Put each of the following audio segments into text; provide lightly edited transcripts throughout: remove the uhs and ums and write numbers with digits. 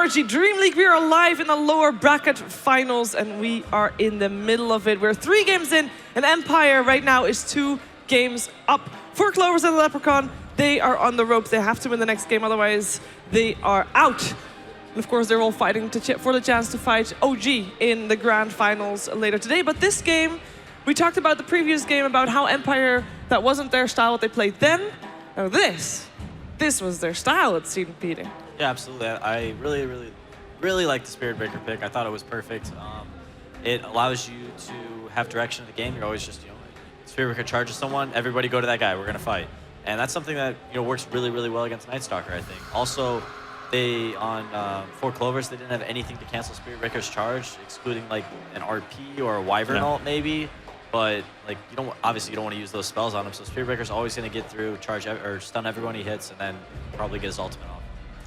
Archie, DreamLeague, we are live in the lower bracket finals and we are in the middle of it. We're 3 games in and Empire right now is 2 games up. 4 Clovers and the Leprechaun, they are on the ropes. They have to win the next game, otherwise they are out. And of course, they're all fighting for the chance to fight OG in the grand finals later today. But this game, we talked about the previous game about how Empire, that wasn't their style, what they played then. Now this was their style, it seemed, Peter. Yeah, absolutely. I really like the Spirit Breaker pick. I thought it was perfect. It allows you to have direction in the game. You're always just, Spirit Breaker charges someone, everybody go to that guy, we're gonna fight. And that's something that works really well against Night Stalker, I think. Also, they on 4 Clovers, they didn't have anything to cancel Spirit Breaker's charge, excluding like an RP or a Wyvern ult maybe. But like obviously you don't want to use those spells on him. So Spirit Breaker's always gonna get through, charge or stun everyone he hits, and then probably get his ultimate off.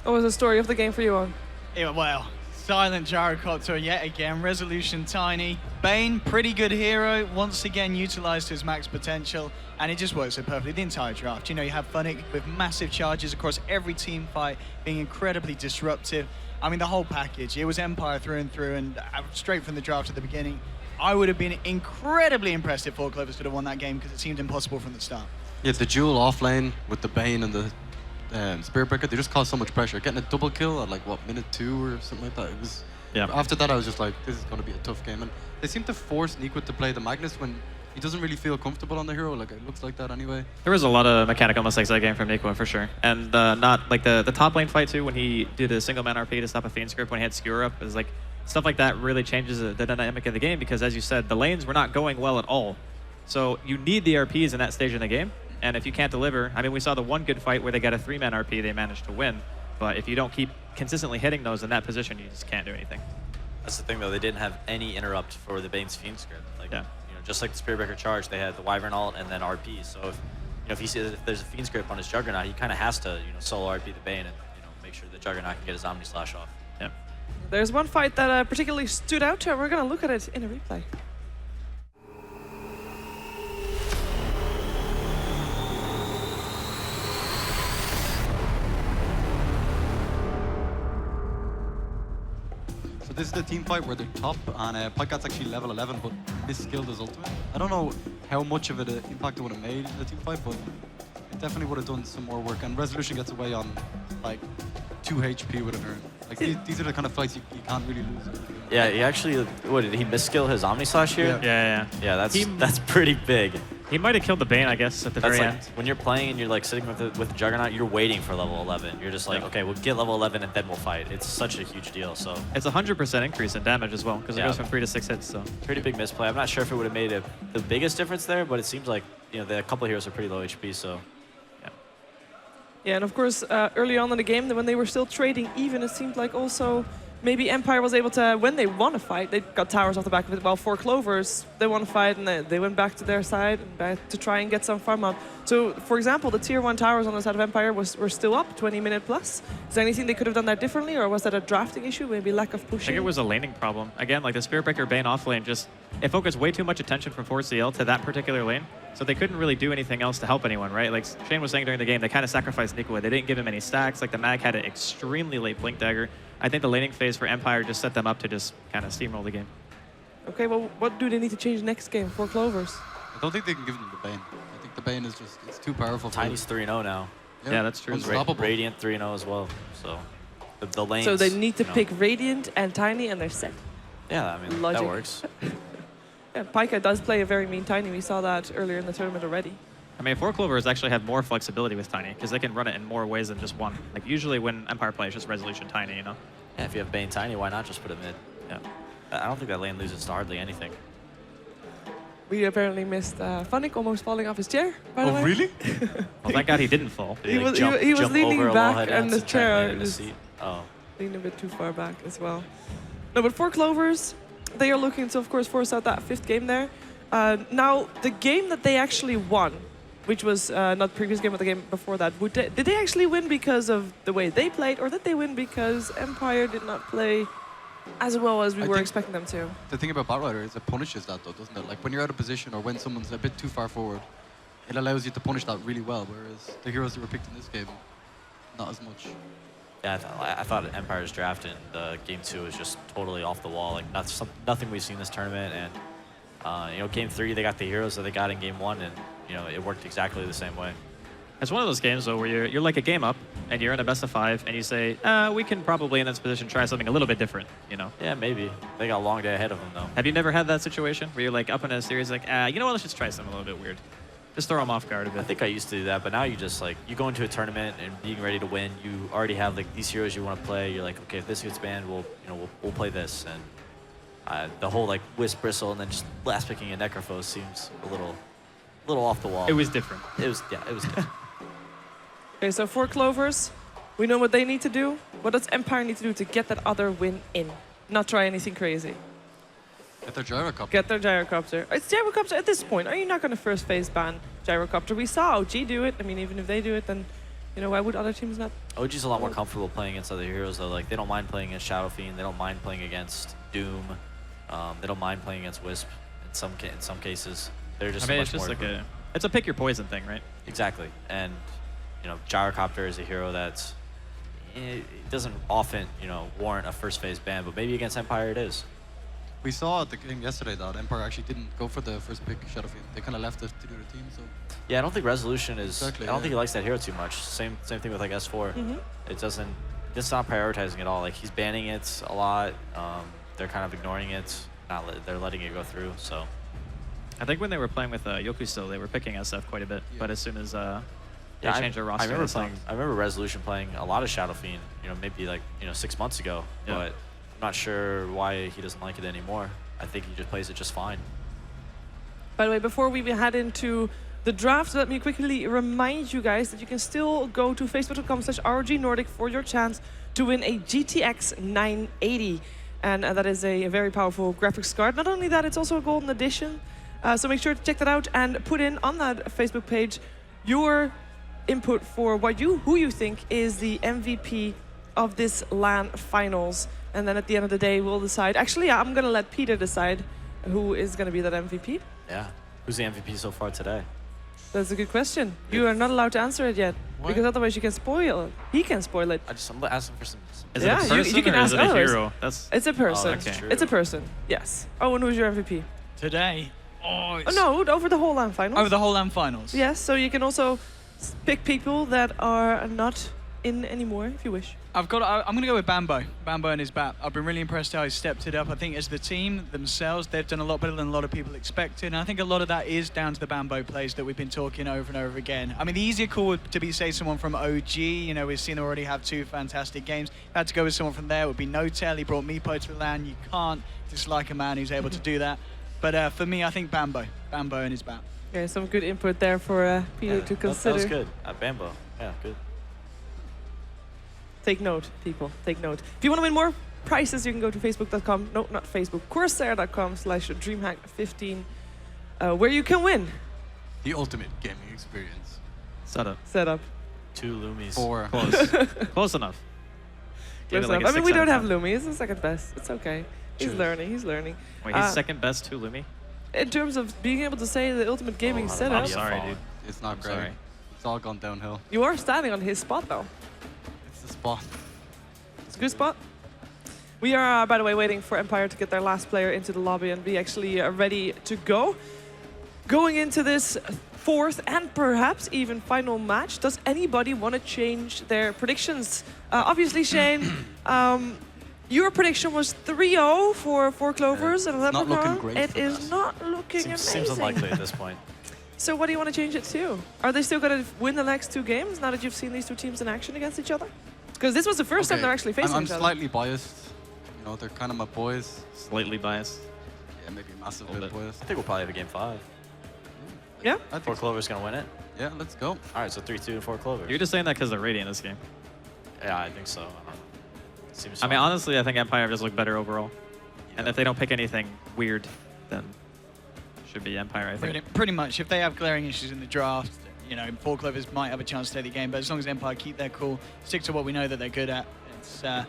What was the story of the game for you, On? Yeah, well, silent gyrocopter yet again, resolution tiny. Bane, pretty good hero, once again utilized his max potential, and it just works so perfectly the entire draft. You have Funnick with massive charges across every team fight, being incredibly disruptive. I mean, the whole package. It was Empire through and through, and straight from the draft at the beginning. I would have been incredibly impressed if 4 Clovers could have won that game because it seemed impossible from the start. Yeah, the duel offlane with the Bane and the Spirit Breaker, they just caused so much pressure. Getting a double kill at like, what, minute 2 or something like that. It was. Yeah. After that, I was just like, this is going to be a tough game. And they seem to force Nequid to play the Magnus when he doesn't really feel comfortable on the hero. Like, it looks like that anyway. There was a lot of mechanical mistakes that game from Nequid for sure. And not like the top lane fight too, when he did a single man RP to stop a Fiend script when he had Skewer up, is like stuff like that really changes the dynamic of the game because, as you said, the lanes were not going well at all. So you need the RPs in that stage in the game. And if you can't deliver, I mean, we saw the one good fight where they got a 3-man RP, they managed to win. But if you don't keep consistently hitting those in that position, you just can't do anything. That's the thing, though. They didn't have any interrupt for the Bane's Fiend script. Like, just like the Spirit Breaker charge, they had the Wyvern ult and then RP. So if he sees if there's a Fiend script on his Juggernaut, he kind of has to solo RP the Bane and make sure the Juggernaut can get his Omni Slash off. Yeah. There's one fight that particularly stood out, and we're gonna look at it in a replay. This is the team fight where they're top, and Pykat's actually level 11, but misskilled his ultimate. I don't know how much of an impact it would have made in the team fight, but it definitely would have done some more work. And Resolution gets away on like 2 HP with an urn. Like these are the kind of fights you can't really lose. Yeah, he actually, what did he misskill his Omni Slash here? Yeah. Yeah, that's pretty big. He might have killed the Bane, I guess, at the very end. When you're playing and you're like sitting with the Juggernaut, you're waiting for level 11. You're just like, okay, we'll get level 11 and then we'll fight. It's such a huge deal. So it's 100% increase in damage as well because it goes from 3 to 6 hits. So pretty big misplay. I'm not sure if it would have made the biggest difference there, but it seems like the couple of heroes are pretty low HP. So yeah, and of course early on in the game, when they were still trading even, it seemed like also maybe Empire was able to, when they won a fight, they got towers off the back of it, while 4 Clovers, they won a fight and they went back to their side and back to try and get some farm up. So, for example, the tier 1 towers on the side of Empire were still up, 20-minute plus. Is there anything they could have done that differently, or was that a drafting issue, maybe lack of pushing? I think it was a laning problem. Again, like the Spirit Breaker Bane off lane, it focused way too much attention from 4CL to that particular lane, so they couldn't really do anything else to help anyone, right? Like Shane was saying during the game, they kind of sacrificed Nikolai. They didn't give him any stacks. Like the Mag had an extremely late Blink Dagger. I think the laning phase for Empire just set them up to just kind of steamroll the game. Okay, well, what do they need to change next game for Clovers? I don't think they can give them the Bane. I think the Bane is just, it's too powerful. Tiny's 3-0 now. Yeah, that's true. Radiant 3-0 as well. So the lanes. So they need to pick Radiant and Tiny and they're set. Yeah, I mean, that works. Yeah, Pyka does play a very mean Tiny. We saw that earlier in the tournament already. I mean, 4 Clovers actually have more flexibility with Tiny because they can run it in more ways than just one. Like usually when Empire plays, just Resolution Tiny, Yeah, if you have Bane Tiny, why not just put it mid? Yeah. I don't think that lane loses to hardly anything. We apparently missed Funnick almost falling off his chair, by the way. Oh, really? Well, thank God he didn't fall. He was leaning back and the chair just leaned a bit too far back as well. No, but 4 Clovers, they are looking to, of course, force out that 5th game there. Now, the game that they actually won, which was not the previous game, but the game before that, did they actually win because of the way they played, or did they win because Empire did not play as well as we were expecting them to? The thing about Batrider is it punishes that, though, doesn't it? Like, when you're out of position or when someone's a bit too far forward, it allows you to punish that really well, whereas the heroes that were picked in this game, not as much. Yeah, I thought Empire's draft in Game 2 was just totally off the wall. Like nothing we've seen this tournament. And you know, Game 3 they got the heroes that they got in Game 1, and you know it worked exactly the same way. It's one of those games though where you're like a game up and you're in a best of 5 and you say, we can probably in this position try something a little bit different, you know? Yeah, maybe. They got a long day ahead of them though. Have you never had that situation where you're like up in a series like, you know what, let's just try something a little bit weird. Just throw them off guard a bit. I think I used to do that, but now you just like, you go into a tournament and being ready to win, you already have like these heroes you want to play. You're like, okay, if this gets banned, we'll play this. And the whole like Wisp Bristle and then just last picking a Necrophos seems a little off the wall. It was different. It was different. Okay, so 4 Clovers, we know what they need to do. What does Empire need to do to get that other win in? Not try anything crazy. Get their gyrocopter. Get their Gyrocopter. It's Gyrocopter at this point. Are you not going to first phase ban Gyrocopter? We saw OG do it. I mean, even if they do it, then, you know, why would other teams not? OG's a lot more comfortable playing against other heroes, though. Like, they don't mind playing against Shadow Fiend. They don't mind playing against Doom. They don't mind playing against Wisp in some cases. They're just it's just like it's a pick your poison thing, right? Exactly. And, you know, Gyrocopter is a hero that's... It doesn't often, you know, warrant a first phase ban, but maybe against Empire it is. We saw at the game yesterday that Empire actually didn't go for the first pick Shadow Fiend. They kind of left it to do the team. So Yeah, I don't think Resolution is... Exactly, I don't think he likes that hero too much. Same thing with like S4. It doesn't... It's not prioritizing at all. Like, he's banning it a lot. They're kind of ignoring it. They're letting it go through, so... I think when they were playing with Yoku still, they were picking SF quite a bit. Yeah. But as soon as they changed their roster, I remember Resolution playing a lot of Shadow Fiend, you know, maybe like, you know, 6 months ago. Yeah. But I'm not sure why he doesn't like it anymore. I think he just plays it just fine. By the way, before we head into the draft, let me quickly remind you guys that you can still go to facebook.com/ROGNordic for your chance to win a GTX 980. And that is a very powerful graphics card. Not only that, it's also a golden edition. So make sure to check that out and put in on that Facebook page your input for who you think is the MVP of this LAN finals. And then at the end of the day, we'll decide. Actually, yeah, I'm going to let Peter decide who is going to be that MVP. Yeah. Who's the MVP so far today? That's a good question. You are not allowed to answer it yet. What? Because otherwise you can spoil it. He can spoil it. I'm asking for some... Is it a person you can or ask is it a others. hero? It's a person. Oh, that's true. It's a person, yes. Oh, and who's your MVP? Today. Oh, no, over the whole LAN finals. Over the whole LAN finals. Yes, so you can also pick people that are not in anymore, if you wish. I'm going to go with Bambo. Bambo and his bat. I've been really impressed how he stepped it up. I think as the team themselves, they've done a lot better than a lot of people expected. And I think a lot of that is down to the Bambo plays that we've been talking over and over again. I mean, the easier call would to be, say, someone from OG. You know, we've seen them already have 2 fantastic games. Had to go with someone from there. It would be Notel. He brought Meepo to the LAN. You can't dislike a man who's able to do that. But for me, I think Bambo. Bambo and his bat. Okay, some good input there for Peter to consider. That was good. Bambo. Yeah, good. Take note, people. Take note. If you want to win more prizes, you can go to facebook.com. No, not Facebook. Corsair.com/DreamHack15, where you can win. the ultimate gaming experience. Setup. 2 Loomies. 4. Close. Close enough. Close enough. I mean, we don't have Lumi. He's the second best. It's okay. He's learning. He's learning. Wait, he's second best to Lumi? In terms of being able to say the ultimate gaming setup. I'm sorry, dude. It's not great. Sorry. It's all gone downhill. You are standing on his spot, though. It's the spot. It's a good spot. We are, by the way, waiting for Empire to get their last player into the lobby and be actually ready to go. Going into this 4th and perhaps even final match, does anybody want to change their predictions? Obviously, Shane, your prediction was 3-0 for 4 Clovers and Not looking great It for is us. not looking amazing. Seems unlikely at this point. So what do you want to change it to? Are they still going to win the next 2 games now that you've seen these 2 teams in action against each other? Because this was the first time they're actually facing I'm each other. slightly biased. You know, they're kind of my boys. Slightly biased. Yeah, maybe massively biased. I think we'll probably have a game 5. Yeah? I 4 think so. Clover's going to win it. Yeah, let's go. All right, so 3-2 and 4 Clovers. You're just saying that because they're radiant this game. Yeah, I think so. I don't know. Seems I mean, fine. honestly, I think Empire just look better overall. Yeah. And if they don't pick anything weird, then it should be Empire, I think. Pretty much. If they have glaring issues in the draft, you know, 4 Clovers might have a chance to take the game. But as long as Empire keep their cool, stick to what we know that they're good at, it's going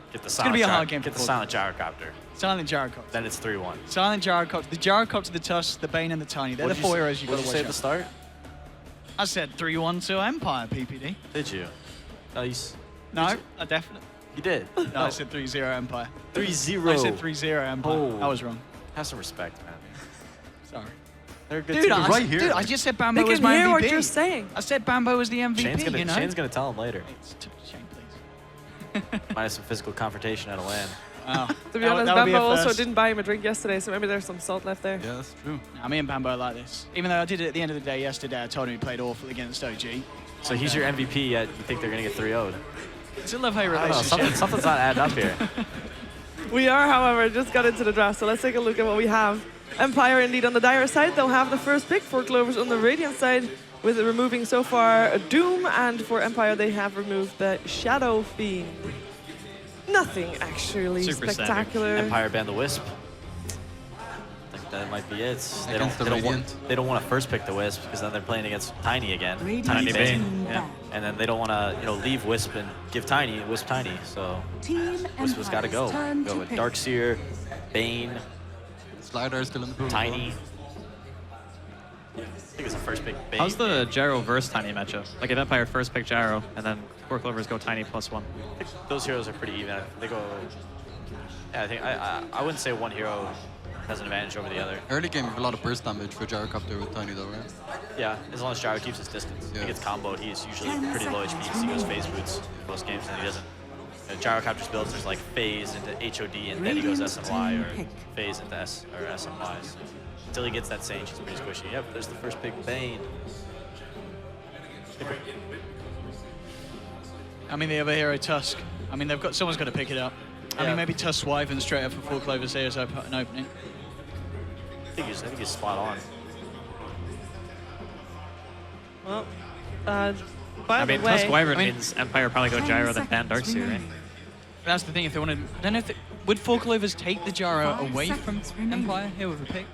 to be a hard game. Get the silent Gyrocopter. Silent Gyrocopter. Then it's 3-1. Silent Gyrocopter. The Gyrocopter, the Tusk, the Bane, and the Tiny. They're the 4 heroes you've got to What did you watch say at the out. start? I said 3-1 to Empire, PPD. Did you? Nice. No, I definitely. You did. No, I said 3-0 Empire. 3-0. I said 3-0 Empire. Oh. I was wrong. Have some respect, man. Sorry. They're a good Dude, team. I, dude, I just said Bambo They was can my hear MVP. what you're saying. I said Bambo was the MVP, you know? Shane's gonna tell him later. Shane, please. Minus some physical confrontation at a LAN. Wow. To be honest, that would be Bambo a also first. didn't buy him a drink yesterday, so maybe there's some salt left there. Yeah, that's true. Nah, me and Bambo are like this. Even though I did it at the end of the day yesterday, I told him he played awful against OG. So he's your MVP, yet you think they're gonna get 3-0'd. It's a love-hate I don't know, relationship. something's not adding up here. We are, however, just got into the draft, so let's take a look at what we have. Empire indeed on the Dire side, they'll have the first pick. For Clovers on the Radiant side, with removing so far Doom, and for Empire they have removed the Shadow Fiend. Nothing actually Super standard. spectacular. Empire banned the Wisp. I think that might be it. They Against the Radiant. they don't want to first pick the Wisp because then they're playing against Tiny again. Tiny Bane. Bane. Yeah. And then they don't want to, leave Wisp and give Wisp Tiny. So Wisp has got to go. Go with Darkseer, Bane, Slider is still in the pool. Tiny. I think it's the first pick. Bane. How's the Gyro versus Tiny matchup? Like if Empire first pick Gyro, and then Core Clovers go Tiny +1. I think those heroes are pretty even. They go. Yeah, I think I wouldn't say one hero has an advantage over the other. Early game, you have a lot of burst damage for Gyrocopter with Tiny though, right? Yeah, as long as Gyro keeps his distance. If Yeah. he gets comboed, he's usually pretty low HP because he goes phase boots in most games, and he doesn't. Gyrocopter's builds there's like phase into HOD, and then he goes SMY, or phase into S or SMY. So until he gets that Sage, he's pretty squishy. Yep, there's the first pick, Bane. I mean, the other hero, Tusk. I mean, someone's got to pick it up. I Yeah. mean, maybe Tusk Wyvern straight up for 4 Clovers here as an opening. I think he's spot on. Well, by I the mean, way, Tusk Wyvern I mean- means Empire probably go Gyro, then ban Darkseer, right? That's the thing, if they want to... I don't know if... Would 4 Clovers take the Gyro away from Empire here with a pick?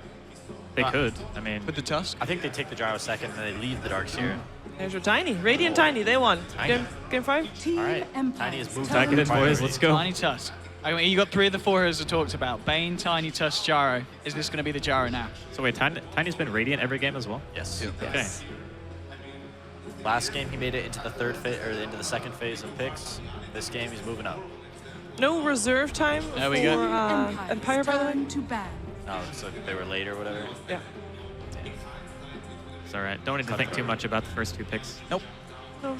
They could. I mean, With the Tusk? I think they take the Gyro second, and then they leave the Darkseer. there's your Tiny. Radiant Tiny, they won. Tiny. Game 5? All right, Tiny has moved back up it in, to boys. priority. Let's go. Tiny Tusk. I mean, you got 3 of the 4 heroes I talked about. Bane, Tiny, Tusk, Gyro. Is this going to be the Gyro now? So wait, Tiny's been Radiant every game as well? Yes. Yeah. Okay. Last game he made it into the into the second phase of picks. This game he's moving up. No reserve time There we for go. Empire, by the way? No, so they were late or whatever. Yeah. It's all right. Don't need to think too much about the first 2 picks. Nope. No.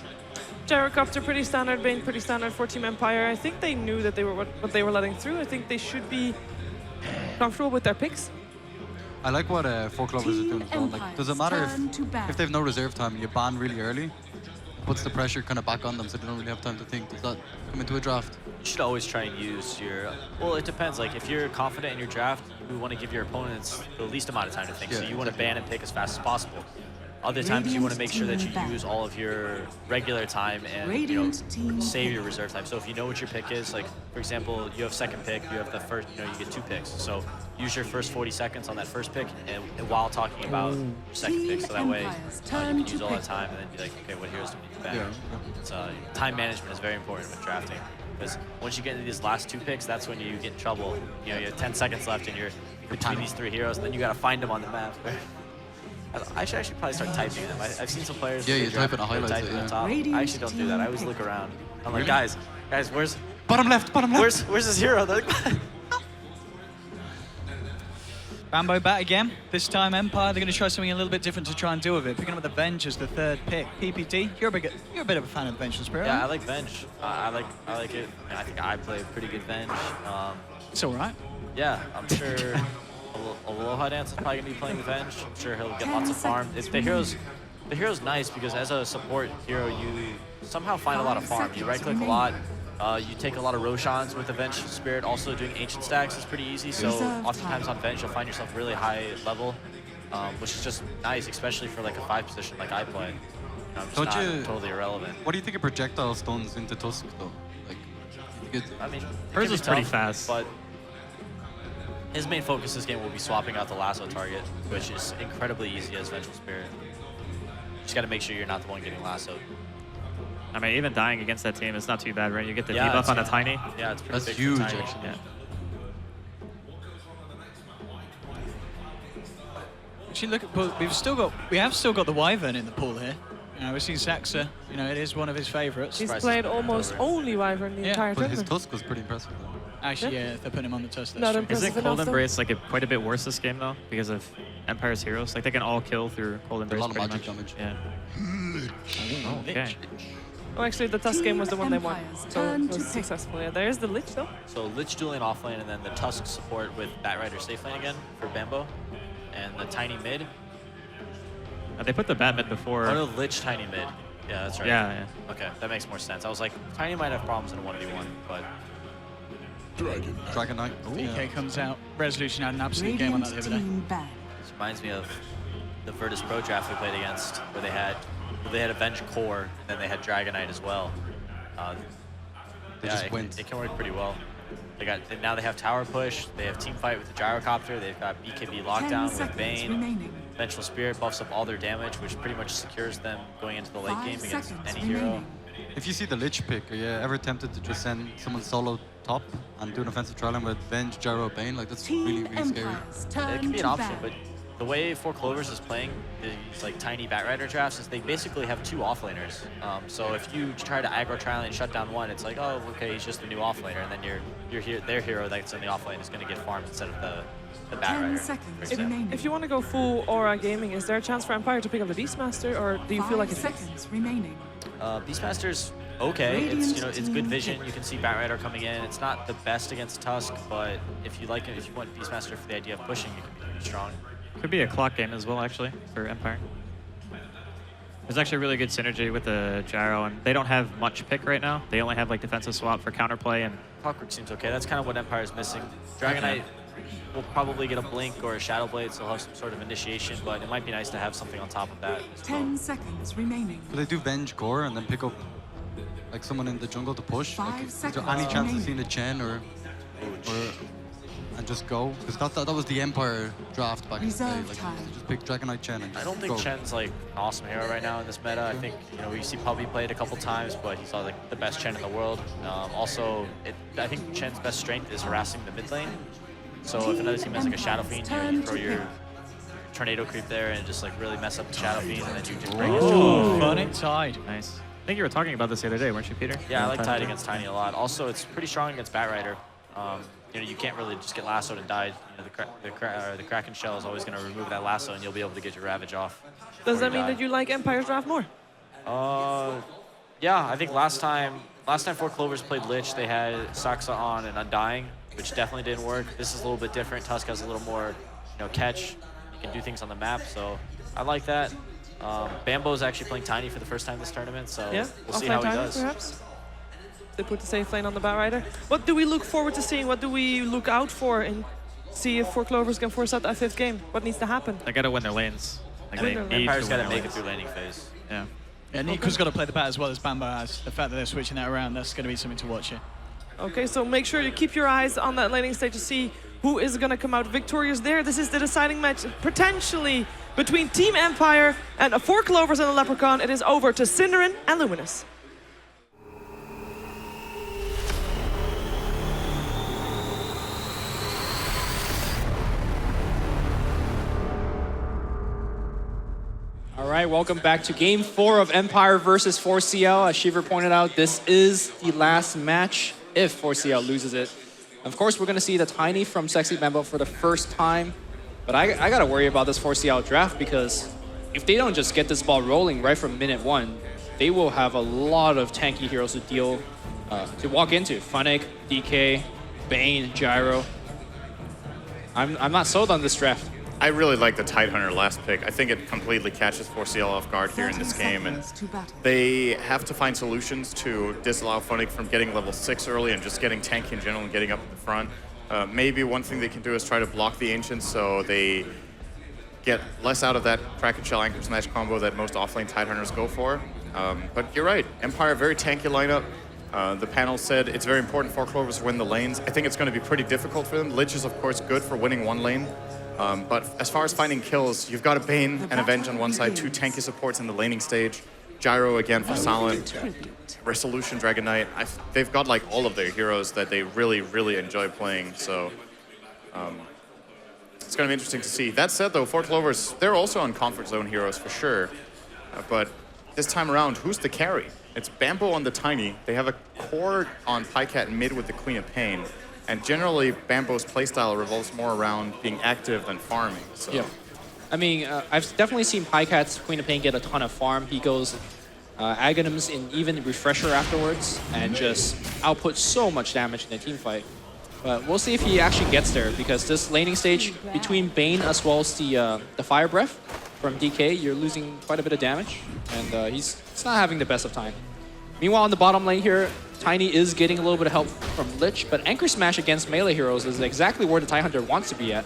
Gyrocopter pretty standard, Bane pretty standard for Team Empire. I think they knew that they were what they were letting through. I think they should be comfortable with their picks. I like what 4 Clovers are doing as well. Like, does it matter if they have no reserve time and you ban really early? It puts the pressure kind of back on them so they don't really have time to think. Does that come into a draft? You should always try and use your. Well, it depends. Like if you're confident in your draft, you want to give your opponents the least amount of time to think. Yeah, So you want to exactly. ban and pick as fast as possible. Other times you want to make sure that you use all of your regular time and save your reserve time. So if you know what your pick is, like for example, you have second pick, you have the first, you get 2 picks. So use your first 40 seconds on that first pick, and while talking about your second pick, so that way you can use all that time and then be like, okay, what heroes do we need to ban? Yeah. So time management is very important with drafting. Because once you get into these last 2 picks, that's when you get in trouble. You have 10 seconds left and you're between these 3 heroes, and then you got to find them on the map. I should actually probably start typing them. I've seen some players. Yeah, when you they type draft, in a highlight they type it, in the yeah. top. I actually don't do that. I always look around. I'm like, Really? guys, where's Bottom left, bottom left! where's this hero? They're like, Bambo bat again. This time Empire, they're going to try something a little bit different to try and deal with it. Picking up the Venge as the 3rd pick. PPT, you're a bit of a fan of the Venge Spirit. yeah, I aren't like Venge. I like it. I think I play pretty good Venge. you? It's all right. Yeah, I'm sure Aloha Dance is probably gonna be playing the Venge. I'm sure he'll get lots of farm. The hero's nice because as a support hero, you somehow find a lot of farm. You right click a lot. You take a lot of Roshans with the Venge Spirit. Also doing ancient stacks is pretty easy. So oftentimes on Venge, you'll find yourself really high level, which is just nice, especially for like a 5 position like I play. I'm just Don't not you- totally irrelevant. What do you think of projectile stuns into Tusk though? Like, you think I mean, it Hers can be is pretty tough, fast. but his main focus this game will be swapping out the lasso target, which is incredibly easy as Vengeful Spirit. Just got to make sure you're not the one getting lassoed. I mean, even dying against that team is not too bad, right? You get the Yeah, debuff it's- on a Tiny. Yeah, it's pretty That's big for huge, Tiny. actually. Yeah. Actually, look at we have still got the Wyvern in the pool here. We've seen Saxa, it is one of his favorites. He's Surprised played he's playing almost Dota. only Wyvern the entire But his tournament. tusk was pretty impressive. Though. Actually, yeah, if they put him on the tusk, Not that's true. impressive. Isn't Cold enough, though? Embrace like quite a bit worse this game though because of Empire's heroes? Like they can all kill through Cold Embrace. lot of pretty magic much. damage. Yeah. Oh, okay. Oh, actually, the Tusk game was the one they won. Empire's So it turn was to pick. successful. Yeah, there's the Lich, though. So Lich dueling off lane, and then the Tusk support with Batrider safe lane again for Bambo, and the Tiny mid. They put the bat mid before. Oh no, Lich Tiny mid. Yeah, that's right. Yeah. Okay, that makes more sense. I was like, Tiny might have problems in a 1v1, but Dragon Knight. DK comes out. Resolution had an absolute game on that the Radiant other day. team banned. this reminds me of the Virtus Pro draft we played against, where they had Avenge Core, and then they had Dragon Knight as well. They Yeah, just went. it can work pretty well. Now they have Tower Push, they have Team Fight with the Gyrocopter, they've got BKB 10 Lockdown with seconds Bane. remaining. Vengeful Spirit buffs up all their damage, which pretty much secures them going into the late 5 game against seconds any hero. remaining. If you see the Lich pick, are you ever tempted to just send someone solo top and do an offensive trial line with Venge, Gyro, Bane? Like that's really, Team really scary. Empire's It turn can be an to option, ban. but the way Four Clovers is playing these like tiny Batrider drafts is they basically have two offlaners. So if you try to aggro trial and shut down one, it's like, oh, okay, he's just the new offlaner, and then their hero that's in the offlane is going to get farmed instead of the 10 Batrider. seconds for example. remaining. If you want to go full Aura Gaming, is there a chance for Empire to pick up the Beastmaster, or do you feel like 5 it's seconds remaining. Beastmaster's okay. Radiant It's good team vision. pick. You can see Batrider coming in. It's not the best against Tusk, but if you like it, if you want Beastmaster for the idea of pushing, it can be pretty strong. Could be a clock game as well, actually, for Empire. There's actually really good synergy with the Gyro, and they don't have much pick right now. They only have like defensive swap for counterplay, and Clockwork seems okay. That's kind of what Empire's missing. Dragon Knight will probably get a Blink or a Shadow Blade, so he'll have some sort of initiation, but it might be nice to have something on top of that as well. 10 seconds remaining. Could they do Venge Core and then pick up like someone in the jungle to push? 5 Like, is there seconds any chance of remaining. seeing a Chen or and just go? Because that was the Empire draft back in the day. Reserve Like time. just pick Dragon Knight Chen and just I don't think go. Chen's like an awesome hero right now in this meta. I think we see Puppy played a couple times, but he's not like the best Chen in the world. Also, I think Chen's best strength is harassing the mid lane. So if another team has like a Shadow Fiend, you throw your Tornado Creep there and just like really mess up the Shadow Fiend, and then you can break it. Oh, fun it tied. nice. I think you were talking about this the other day, weren't you, Peter? Yeah, I like Tide against Tiny a lot. Also, it's pretty strong against Batrider. You can't really just get lassoed and died. The Kraken Shell is always going to remove that lasso, and you'll be able to get your Ravage off. Does before that mean die. that you like Empire's draft more? Yeah, I think last time Four Clovers played Lich, they had Saxa on and Undying, which definitely didn't work. This is a little bit different. Tusk has a little more, catch. You can do things on the map, so I like that. Bambo's actually playing Tiny for the first time this tournament, so Yeah, we'll see offline how he timing, does. perhaps. They put the safe lane on the Batrider. What do we look forward to seeing? What do we look out for and see if Four Clovers can force out that fifth game? What needs to happen? They gotta win their lanes. Like, I they think need Empire's to got win to their make it lanes. through laning phase. Yeah. Yeah, Nico's got to play the bat as well as Bambo has. The fact that they're switching that around, that's going to be something to watch here. Okay, so make sure you keep your eyes on that laning stage to see who is going to come out victorious there. This is the deciding match, potentially between Team Empire and Four Clovers and a Leprechaun. It is over to Cinderin and Luminous. All right, welcome back to Game 4 of Empire versus 4CL. As Shiver pointed out, this is the last match if 4CL loses it. Of course, we're going to see the Tiny from Sexy Bambo for the first time. But I got to worry about this 4CL draft because if they don't just get this ball rolling right from minute 1, they will have a lot of tanky heroes to walk into. Funnick, DK, Bane, Gyro. I'm not sold on this draft. I really like the Tidehunter last pick. I think it completely catches 4CL off guard here in this game, and they have to find solutions to disallow Funnick from getting level 6 early and just getting tanky in general and getting up in the front. Maybe one thing they can do is try to block the Ancients so they get less out of that Kraken Shell Anchor Smash combo that most offlane Tidehunters go for. But you're right, Empire, very tanky lineup. The panel said it's very important for Clovers to win the lanes. I think it's going to be pretty difficult for them. Lich is, of course, good for winning one lane. But as far as finding kills, you've got a Bane and Avenge on one side, 2 tanky supports in the laning stage, Gyro again for Silent, Resolution, Dragon Knight. They've got like all of their heroes that they really, really enjoy playing, so it's going to be interesting to see. That said though, Four Clovers, they're also on comfort zone heroes for sure, but this time around, who's the carry? It's Bambo on the Tiny. They have a core on Pycat mid with the Queen of Pain. And generally, Bambo's playstyle revolves more around being active than farming. So. Yeah. I mean, I've definitely seen Pycat's Queen of Pain get a ton of farm. He goes Aghanims in even Refresher afterwards and just outputs so much damage in the team fight. But we'll see if he actually gets there, because this laning stage between Bane as well as the Fire Breath from DK, you're losing quite a bit of damage, and he's not having the best of time. Meanwhile, on the bottom lane here, Tiny is getting a little bit of help from Lich, but Anchor Smash against melee heroes is exactly where the Tidehunter wants to be at.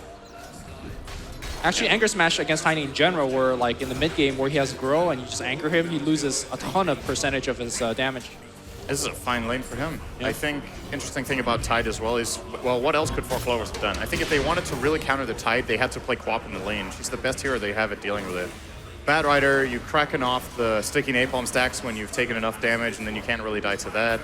Actually, Anchor Smash against Tiny in general, where like in the mid game where he has Grow and you just anchor him, he loses a ton of percentage of his damage. This is a fine lane for him. Yeah. I think interesting thing about Tide as well is, well, what else could 4 Clovers have done? I think if they wanted to really counter the Tide, they had to play Quap in the lane. She's the best hero they have at dealing with it. Bad Rider, you cracking off the sticky napalm stacks when you've taken enough damage, and then you can't really die to that.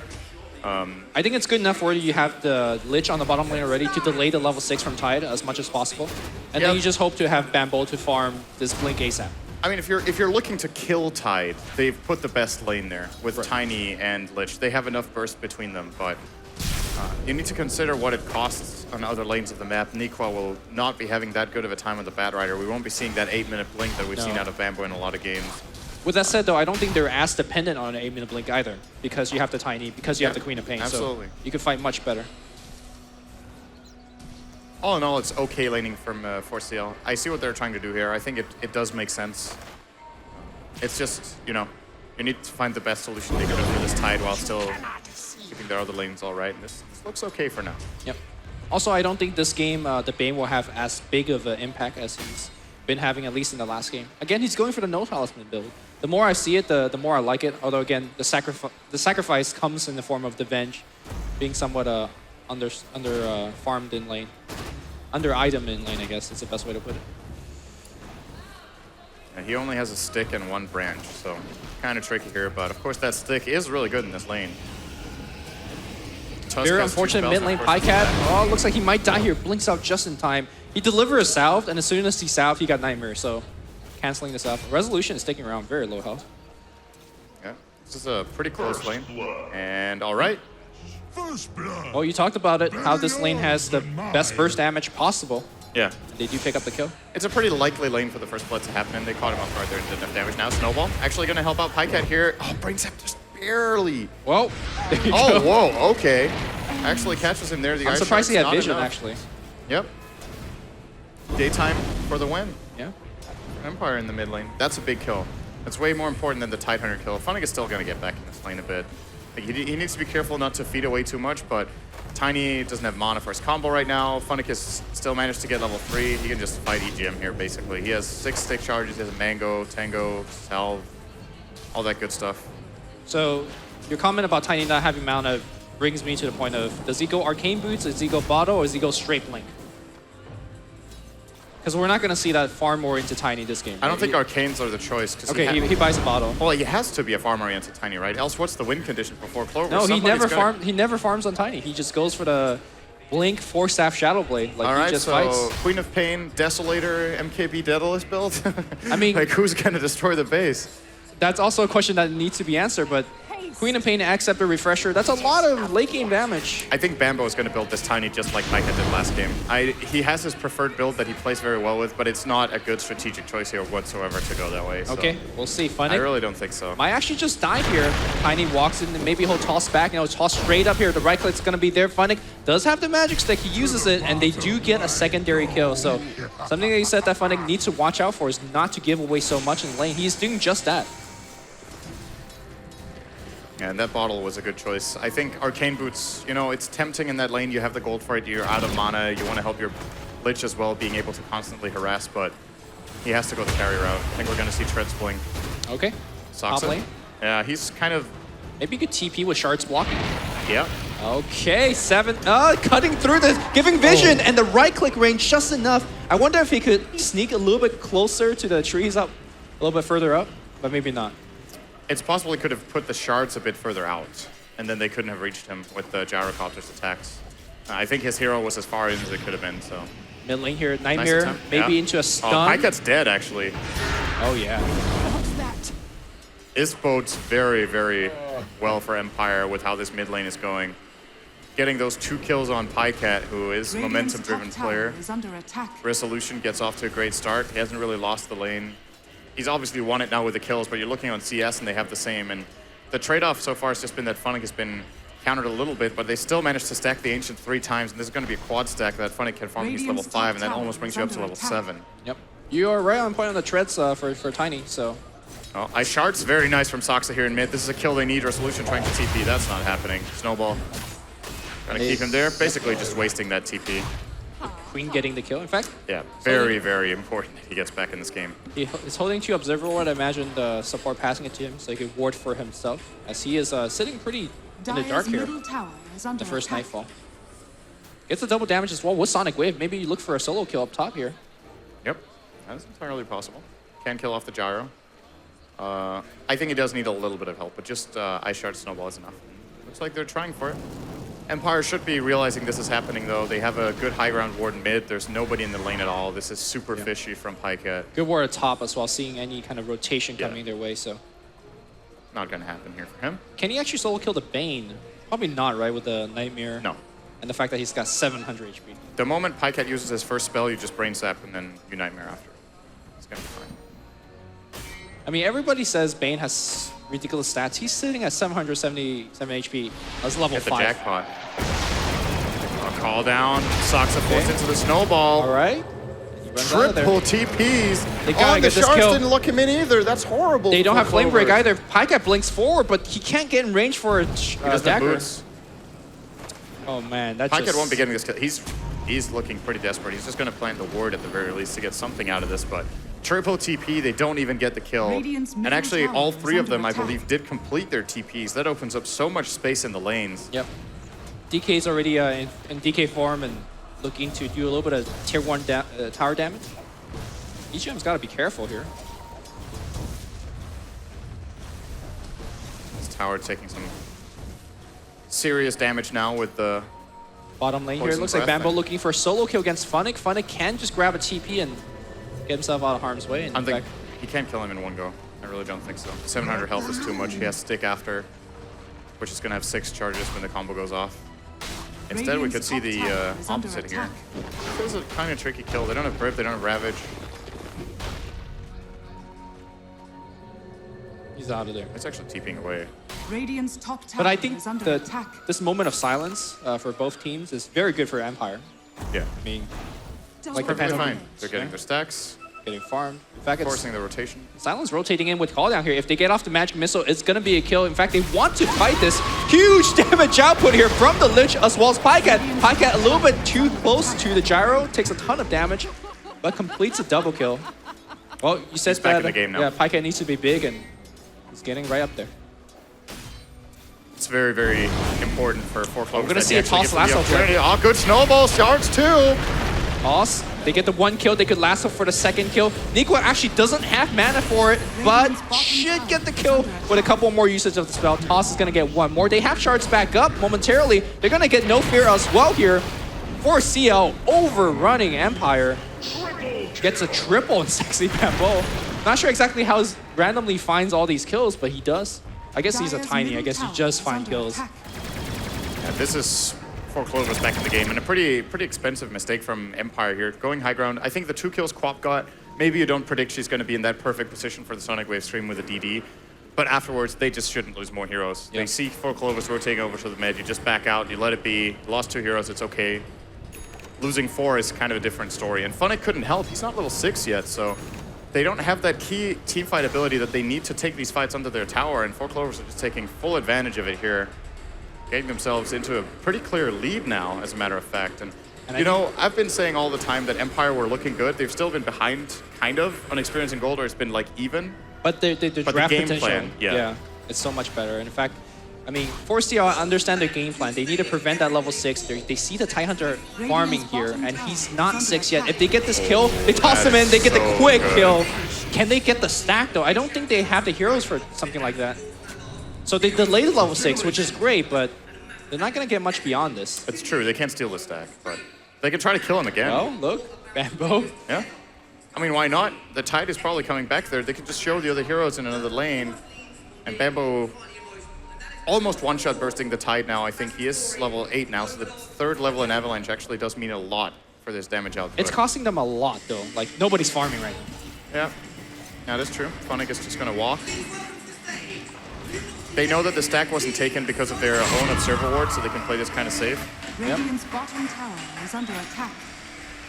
I think it's good enough where you have the Lich on the bottom lane already to delay the level 6 from Tide as much as possible. And then you just hope to have Bambo to farm this Blink ASAP. I mean, if you're looking to kill Tide, they've put the best lane there with Tiny and Lich. They have enough burst between them, but you need to consider what it costs on other lanes of the map. Nikwa will not be having that good of a time with the Bad Rider. We won't be seeing that 8-minute blink that we've seen out of Bambo in a lot of games. With that said, though, I don't think they're as dependent on an 8-minute blink either, because you have the Tiny, because you have the Queen of Pain. Absolutely. So you can fight much better. All in all, it's okay laning from 4CL. I see what they're trying to do here. I think it does make sense. It's just, you know, you need to find the best solution they can do for this Tide while still keeping their other lanes all right. This looks okay for now. Yep. Also, I don't think this game, the Bane will have as big of an impact as he's been having, at least in the last game. Again, he's going for the no talisman build. The more I see it, the more I like it. Although, again, the sacrifice comes in the form of the Venge, being somewhat under farmed in lane. Under item in lane, I guess is the best way to put it. And he only has a stick and 1 branch, so kind of tricky here. But of course, that stick is really good in this lane. Tusk Very has 2 unfortunate spells, mid lane unfortunately. Pycat. Oh, looks like he might die here. Blinks out just in time. He delivers a salve, and as soon as he salved, he got Nightmare. So canceling this out. Resolution is sticking around, very low health. Yeah, this is a pretty close lane. And all right. Well, you talked about it, how this lane has the best burst damage possible. Yeah. They do pick up the kill. It's a pretty likely lane for the first blood to happen, and they caught him off guard there and did enough damage. Now Snowball actually going to help out Pycat here. Oh, Brain Sap just barely. Well, there you go. Whoa, okay. Actually catches him there. The I'm Ice surprised he Shark's had not vision, enough. actually. Yep. Daytime for the win. Yeah. Empire in the mid lane. That's a big kill. That's way more important than the Tidehunter kill. Funnick is still going to get back in this lane a bit. Like, he needs to be careful not to feed away too much, but Tiny doesn't have mana for his combo right now. Funnick has still managed to get level 3. He can just fight EGM here, basically. He has 6 stick charges. He has a Mango, Tango, Salve, all that good stuff. So your comment about Tiny not having mana brings me to the point of, does he go Arcane Boots, does he go Bottle, or does he go straight Blink? Because we're not going to see that far more into Tiny this game. I don't think Arcanes are the choice. Okay, he buys a Bottle. Well, he has to be a farm-oriented Tiny, right? Else what's the win condition for 4 Clovers? No, Somebody's he never farms on Tiny. He just goes for the Blink, 4-staff Shadow Blade. Like, all right, he just so fights. Queen of Pain, Desolator, MKB Daedalus build? I mean, like, who's going to destroy the base? That's also a question that needs to be answered, but Queen of Pain, accept a refresher. That's a lot of late game damage. I think Bambo is going to build this Tiny just like Pycat did last game. He has his preferred build that he plays very well with, but it's not a good strategic choice here whatsoever to go that way. So Okay, we'll see. Funnick I really don't think so. might actually just die here. Tiny walks in, and maybe he'll toss back, and he'll toss straight up here. The right click's going to be there. Funnick does have the magic stick. He uses it, and they do get a secondary kill. So something that you said that Funnick needs to watch out for is not to give away so much in lane. He's doing just that. And that bottle was a good choice. I think Arcane Boots, you know, it's tempting in that lane. You have the gold for it. You're out of mana. You want to help your Lich as well, being able to constantly harass, but he has to go the carry route. I think we're going to see Treads blink. Okay. Soxa. Top lane. Yeah, he's kind of... Maybe you could TP with Shards blocking. Yeah. Okay, 7. Cutting through this, giving vision, and the right click range just enough. I wonder if he could sneak a little bit closer to the trees up, a little bit further up, but maybe not. It's possible he could have put the shards a bit further out, and then they couldn't have reached him with the Gyrocopter's attacks. I think his hero was as far in as it could have been, so... Mid lane here, Nightmare, attempt. maybe Yeah. into a Oh, stun. Pycat's dead, actually. Oh, yeah. This bodes very, very well for Empire with how this mid lane is going. Getting those 2 kills on Pycat, who is a momentum-driven player. Resolution gets off to a great start. He hasn't really lost the lane. He's obviously won it now with the kills, but you're looking on CS and they have the same. And the trade-off so far has just been that Funnick has been countered a little bit, but they still managed to stack the Ancient 3 times, and this is going to be a quad stack that Funnick can farm against level 5, and that almost brings you up to level 7. Yep. You are right on point on the treads for Tiny, so. Oh, Ice Shard's very nice from Soxa here in mid. This is a kill they need. Resolution trying to TP. That's not happening. Snowball. Gonna keep him there. Basically just wasting that TP. Queen getting the kill, in fact. Yeah, very, very important that he gets back in this game. He's holding 2 Observer Ward. I imagine the support passing it to him so he can ward for himself, as he is sitting pretty in the dark here. The first Nightfall. Gets the double damage as well with Sonic Wave. Maybe you look for a solo kill up top here. Yep, that's entirely possible. Can kill off the gyro. I think he does need a little bit of help, but just Ice Shard Snowball is enough. Looks like they're trying for it. Empire should be realizing this is happening, though. They have a good high ground ward in mid. There's nobody in the lane at all. This is super fishy from Pycat. Good ward at top as well, seeing any kind of rotation coming their way, so. Not gonna happen here for him. Can he actually solo kill the Bane? Probably not, right, with the Nightmare? No. And the fact that he's got 700 HP. The moment Pycat uses his first spell, you just Brain Sap and then you Nightmare after. It's gonna be fine. I mean, everybody says Bane has ridiculous stats. He's sitting at 777 HP. That's level 5. Hit the jackpot. A call down. Soxa forced into the snowball. All right. Triple TPs. They gotta get the this shards kill. didn't look him in either. That's horrible. They don't have Flame Break Clover. either. Pycat blinks forward, but he can't get in range for a dagger. Boots. Oh man, that's Pycat just... won't be getting this kill. He's looking pretty desperate. He's just going to plant the ward at the very least to get something out of this, but triple TP, they don't even get the kill. And actually, all 3 of them, I believe, did complete their TPs. That opens up so much space in the lanes. Yep. DK's already in DK form and looking to do a little bit of tier 1 tower damage. EGM's got to be careful here. This tower taking some serious damage now with the Bottom lane here, it Poison looks like Breath, Bambo man. looking for a solo kill against Funnick. Funnick can just grab a TP and get himself out of harm's way. And I in think fact, he can't kill him in one go. I really don't think so. 700 health is too much. He has stick after, which is going to have 6 charges when the combo goes off. Instead, we could see the opposite here. This is a kind of tricky kill. They don't have Brave, they don't have Ravage. he's out of there. It's actually TPing away. Radiant's top tower But I think is under that attack. this moment of silence for both teams is very good for Empire. Yeah. I mean, Like the Perfectly Phantom. fine. They're getting their stacks, getting farmed. In fact, it's forcing the rotation. Silence rotating in with call down here. If they get off the magic missile, it's gonna be a kill. In fact, they want to fight this. Huge damage output here from the Lich as well as Pycat. Pycat a little bit too close to the gyro, takes a ton of damage, but completes a double kill. Well, you said He's back that in the game now. yeah, Pycat needs to be big, and he's getting right up there. It's very, very important for Clovers. We're gonna that see he a actually toss gets the lasso opportunity. Oh, good snowball. Shards too. Toss. They get the 1 kill. They could lasso for the 2nd kill. Nico actually doesn't have mana for it, but should get the kill with a couple more usage of the spell. Toss is going to get 1 more. They have shards back up momentarily. They're going to get no fear as well here. 4CL overrunning Empire. Gets a triple in Sexy Bambo. Not sure exactly how he randomly finds all these kills, but he does. I guess he's a tiny. I guess he just finds kills. Yeah, this is Clovers back in the game, and a pretty expensive mistake from Empire here. Going high ground. I think the 2 kills Quap got, maybe you don't predict she's going to be in that perfect position for the Sonic Wave stream with a DD, but afterwards, they just shouldn't lose more heroes. Yeah. They see Clovers rotating over to the mid, you just back out, you let it be. Lost 2 heroes, it's okay. Losing 4 is kind of a different story, and Funnick couldn't help. He's not level 6 yet, so they don't have that key teamfight ability that they need to take these fights under their tower, and Clovers are just taking full advantage of it here. Getting themselves into a pretty clear lead now, as a matter of fact. And you know, I've been saying all the time that Empire were looking good. They've still been behind, kind of, on Experience and Gold, or it's been like even. But the the draft game potential, plan, yeah. it's so much better. And in fact, I mean, 4CL understand their game plan. They need to prevent that level 6. They see the Tidehunter farming here, and he's not 6 yet. If they get this kill, they toss him in, they get the quick kill. Can they get the stack, though? I don't think they have the heroes for something like that. So they delayed the level 6, which is great, but they're not going to get much beyond this. It's true, they can't steal the stack, but they can try to kill him again. Oh, look, Bambo. Yeah. I mean, why not? The tide is probably coming back there. They could just show the other heroes in another lane. And Bamboo almost one-shot bursting the Tide now. I think he is level 8 now, so the 3rd level in Avalanche actually does mean a lot for this damage output. It's costing them a lot, though. Like, nobody's farming right now. Yeah, that's true. Funnick is just going to walk. They know that the stack wasn't taken because of their own observer ward, so they can play this kind of safe. Radiant's bottom tower is under attack.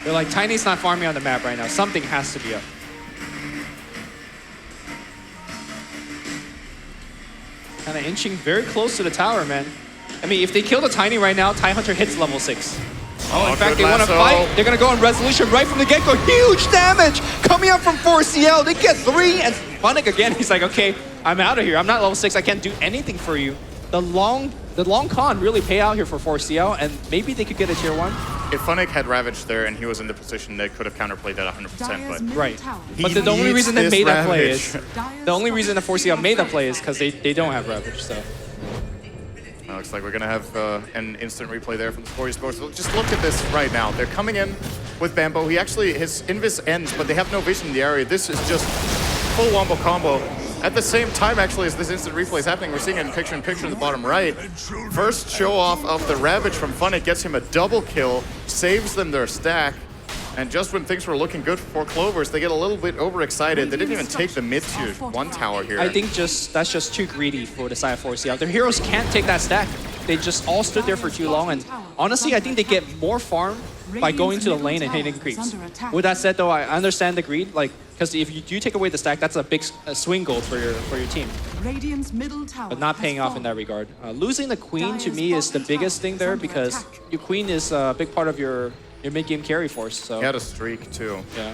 They're like, Tiny's not farming on the map right now. Something has to be up. Kind of inching very close to the tower, man. I mean, if they kill the Tiny right now, Tidehunter hits level 6. Oh, in fact, they want to fight. They're going to go on resolution right from the get-go. Huge damage coming up from 4CL. They get 3, and Funnick again, he's like, okay, I'm out of here. I'm not level 6. I can't do anything for you. The long con really pay out here for 4CL, and maybe they could get a tier 1. If Funnick had Ravage there and he was in the position, they could have counterplayed that 100%. But right. But the only reason they made that play is the only reason the 4CL made that play is because they don't have Ravage. So. Looks like we're going to have an instant replay there from the Sport eSports. So just look at this right now. They're coming in with Bambo. His invis ends, but they have no vision in the area. This is just full wombo combo. At the same time, actually, as this instant replay is happening, we're seeing it in picture-in-picture in the bottom right. First show-off of the Ravage from Funnick gets him a double kill, saves them their stack. And just when things were looking good for Clovers, they get a little bit overexcited. They didn't even take the mid-tier 1 tower here. I think that's just too greedy for the side of 4CL. Their heroes can't take that stack. They just all stood there for too long. And honestly, I think they get more farm by going to the lane and hitting creeps. With that said, though, I understand the greed. Like, because if you do take away the stack, that's a big swing goal for your team. But not paying off in that regard. Losing the Queen, to me, is the biggest thing there because your Queen is a big part of your mid-game carry force. So he had a streak too. Yeah.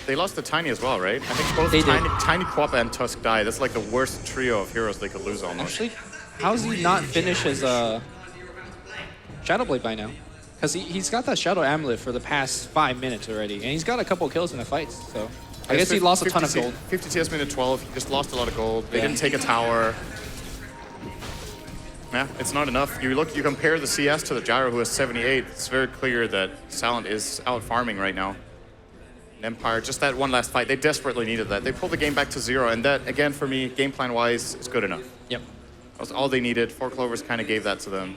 They lost the Tiny as well, right? I think both Tiny, Quappa, and Tusk died. That's like the worst trio of heroes they could lose almost. Actually, how does he not finish his Shadow Blade by now? Because he's got that Shadow Amulet for the past 5 minutes already, and he's got a couple kills in the fights. So I guess he lost a ton of gold. 50 CS minute 12. He just lost a lot of gold. They didn't take a tower. Yeah, it's not enough. You compare the CS to the Gyro, who has 78. It's very clear that Silent is out farming right now. And Empire, just that one last fight, they desperately needed that. They pulled the game back to 0, and that, again, for me, game plan-wise, is good enough. Yep. That was all they needed. 4 Clovers kind of gave that to them.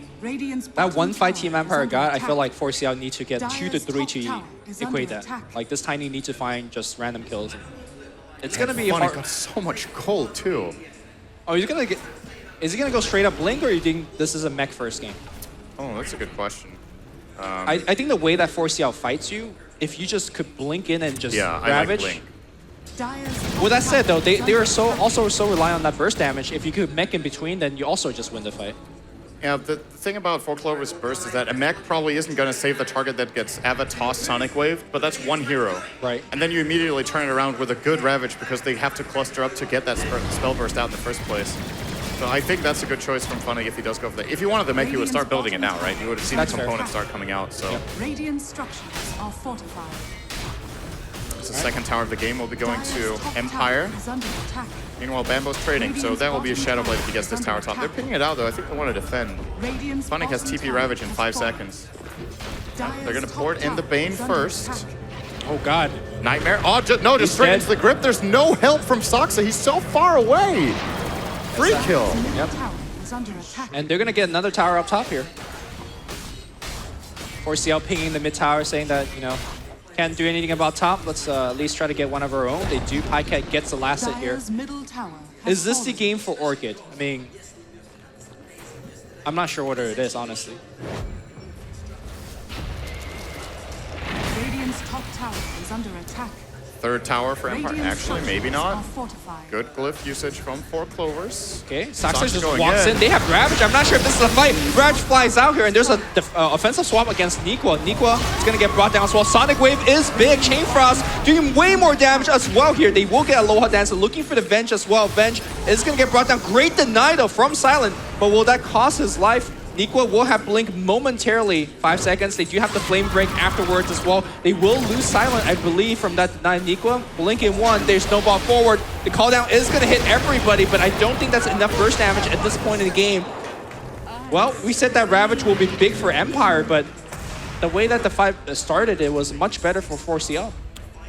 That one fight Team Empire got, I feel like 4CL need to get 2 to 3 to equate that. Like, this Tiny need to find just random kills. It's going to be hard. Got so much gold, too. Oh, he's going to get... Is he going to go straight up Blink, or do you think this is a mech first game? Oh, that's a good question. I think the way that 4CL fights you, if you just could Blink in and just Ravage... I like Blink. With that said, though, they are also so reliant on that burst damage. If you could mech in between, then you also just win the fight. Yeah, the thing about 4 Clover's burst is that a mech probably isn't going to save the target that gets Ava tossed Sonic Wave, but that's one hero. Right. And then you immediately turn it around with a good Ravage because they have to cluster up to get that spell burst out in the first place. So I think that's a good choice from Funnick if he does go for that. If he wanted the mech, he would start building it now, right? He would have seen the components start coming out, so. Yep. Radiant structures are fortified. The second tower of the game will be going to Empire. Meanwhile, Bambo's trading, so that will be a Shadow Blade if he gets this tower top. They're picking it out, though. I think they want to defend. Funnick has TP Ravage in 5 seconds. They're going to port in the Bane first. Oh, God. Nightmare. Oh, just straight into the grip. There's no help from Soxa. He's so far away. Free kill. Yep. And they're going to get another tower up top here. 4CL pinging the mid tower saying that, you know, can't do anything about top. Let's at least try to get one of our own. They do. Pycat gets the last hit here. Is this the game for Orchid? I mean, I'm not sure what it is, honestly. Radiant's top tower is under attack. Third tower for Empire. Actually, maybe not. Good glyph usage from 4 Clovers. Okay, Soxa just walks in. They have Ravage. I'm not sure if this is a fight. Ravage flies out here, and there's an offensive swap against Nikwa. Nikwa is going to get brought down as well. Sonic Wave is big. Chain Frost doing way more damage as well here. They will get Aloha Dancer looking for the Venge as well. Venge is going to get brought down. Great deny, though, from Silent, but will that cost his life? Nikwa will have Blink momentarily, 5 seconds. They do have the Flame Break afterwards as well. They will lose Silent, I believe, from that denied Nikwa. Blink in 1, they snowball forward. The call down is going to hit everybody, but I don't think that's enough burst damage at this point in the game. Well, we said that Ravage will be big for Empire, but the way that the fight started, it was much better for 4CL.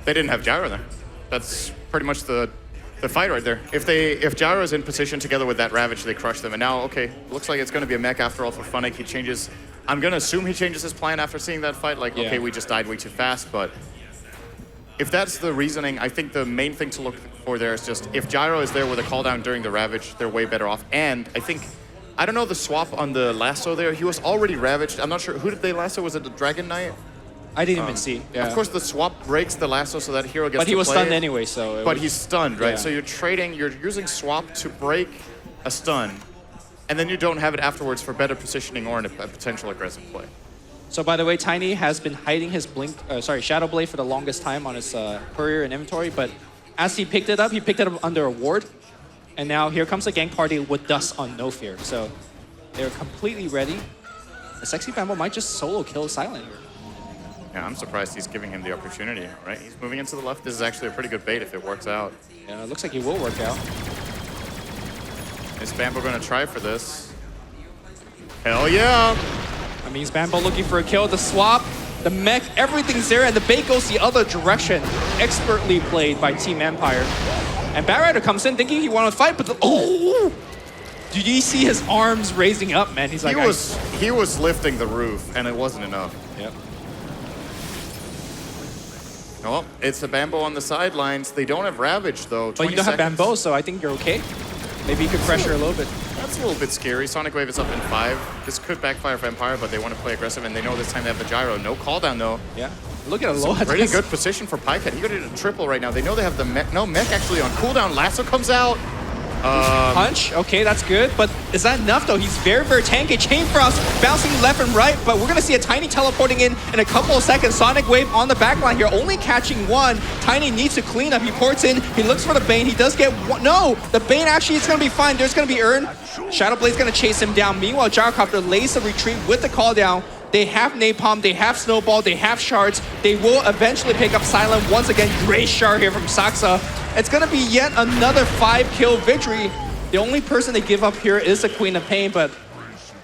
They didn't have Gyro there. That's pretty much the the fight right there. If Gyro is in position together with that Ravage, they crush them. And now, okay, looks like it's going to be a mech after all for Funnick. He changes. I'm going to assume he changes his plan after seeing that fight. Like, okay, we just died way too fast. But if that's the reasoning, I think the main thing to look for there is just if Gyro is there with a call down during the Ravage, they're way better off. And I don't know the swap on the lasso there. He was already ravaged. I'm not sure. Who did they lasso? Was it the Dragon Knight? I didn't even see. Yeah. Of course, the swap breaks the lasso so that hero gets But he to was play stunned it. anyway, so... But he's stunned, right? Yeah. So you're using swap to break a stun, and then you don't have it afterwards for better positioning or a potential aggressive play. So by the way, Tiny has been hiding his Shadow Blade for the longest time on his courier and inventory, but as he picked it up under a ward, and now here comes the gank party with Dust on No Fear. So they're completely ready. The Sexy Bambo might just solo kill Silent here. Yeah, I'm surprised he's giving him the opportunity, right? He's moving into the left. This is actually a pretty good bait if it works out. Yeah, it looks like he will work out. Is Bambo going to try for this? Hell yeah! I mean, Bambo looking for a kill. The swap, the mech, everything's there, and the bait goes the other direction. Expertly played by Team Empire. And Batrider comes in thinking he wanted to fight, but did you see his arms raising up, man? He's like, he was lifting the roof, and it wasn't enough. Yep. Oh, it's a Bambo on the sidelines. They don't have Ravage, though. But you don't have Bambo, so I think you're okay. Maybe you could pressure a little bit. That's a little bit scary. Sonic Wave is up in 5. This could backfire for Empire, but they want to play aggressive, and they know this time they have the Gyro. No cooldown, though. Yeah. Look at Aloha. Pretty good position for Pycat. He got it a triple right now. They know they have the mech. No, mech actually on cooldown. Lasso comes out. Punch, okay, that's good, but is that enough though? He's very, very tanky. Chain Frost bouncing left and right, but we're gonna see a Tiny teleporting in a couple of seconds. Sonic Wave on the backline here, only catching one. Tiny needs to clean up. He ports in, he looks for the Bane, he does get one. No, the Bane actually is gonna be fine. There's gonna be Urn. Shadow Blade's gonna chase him down. Meanwhile, Gyrocopter lays the retreat with the call down. They have Napalm, they have Snowball, they have Shards. They will eventually pick up Silent once again. Great shard here from Saksa. It's gonna be yet another 5-kill victory. The only person they give up here is the Queen of Pain, but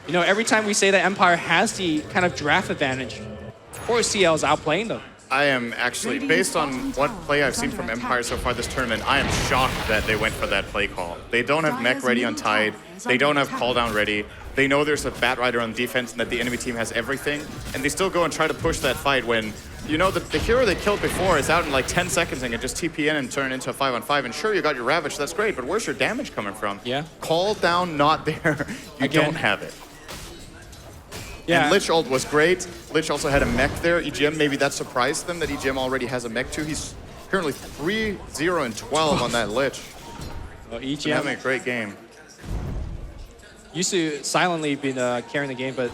you know, every time we say that Empire has the kind of draft advantage, 4CL is outplaying them. I am actually, based on what play I've seen from Empire so far this tournament, I am shocked that they went for that play call. They don't have mech ready on Tide. They don't have call down ready. They know there's a Batrider on defense and that the enemy team has everything, and they still go and try to push that fight when, you know, the hero they killed before is out in like 10 seconds and can just TP in and turn into a 5-on-5. And sure, you got your Ravage, that's great, but where's your damage coming from? Yeah. Call down, not there. You don't have it. Yeah. And Lich ult was great. Lich also had a mech there. EGM, maybe that surprised them that EGM already has a mech too. He's currently 3-0-12 on that Lich. Well, He's EGM having a great game. used to silently be carrying the game, but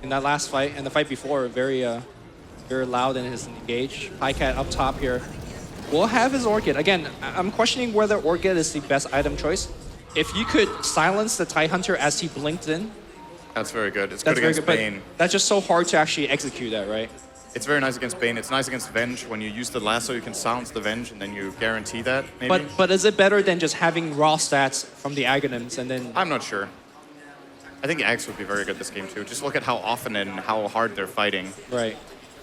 in that last fight and the fight before, very loud in his engage. Pycat up top here will have his Orchid. Again, I'm questioning whether Orchid is the best item choice. If you could silence the TIE Hunter as he blinked in, that's very good. It's that's good against very good, Bane. But that's just so hard to actually execute that, right? It's very nice against Bane. It's nice against Venge. When you use the lasso, you can silence the Venge, and then you guarantee that, maybe? But is it better than just having raw stats from the Aghanims and then... I'm not sure. I think Axe would be very good this game, too. Just look at how often and how hard they're fighting. Right.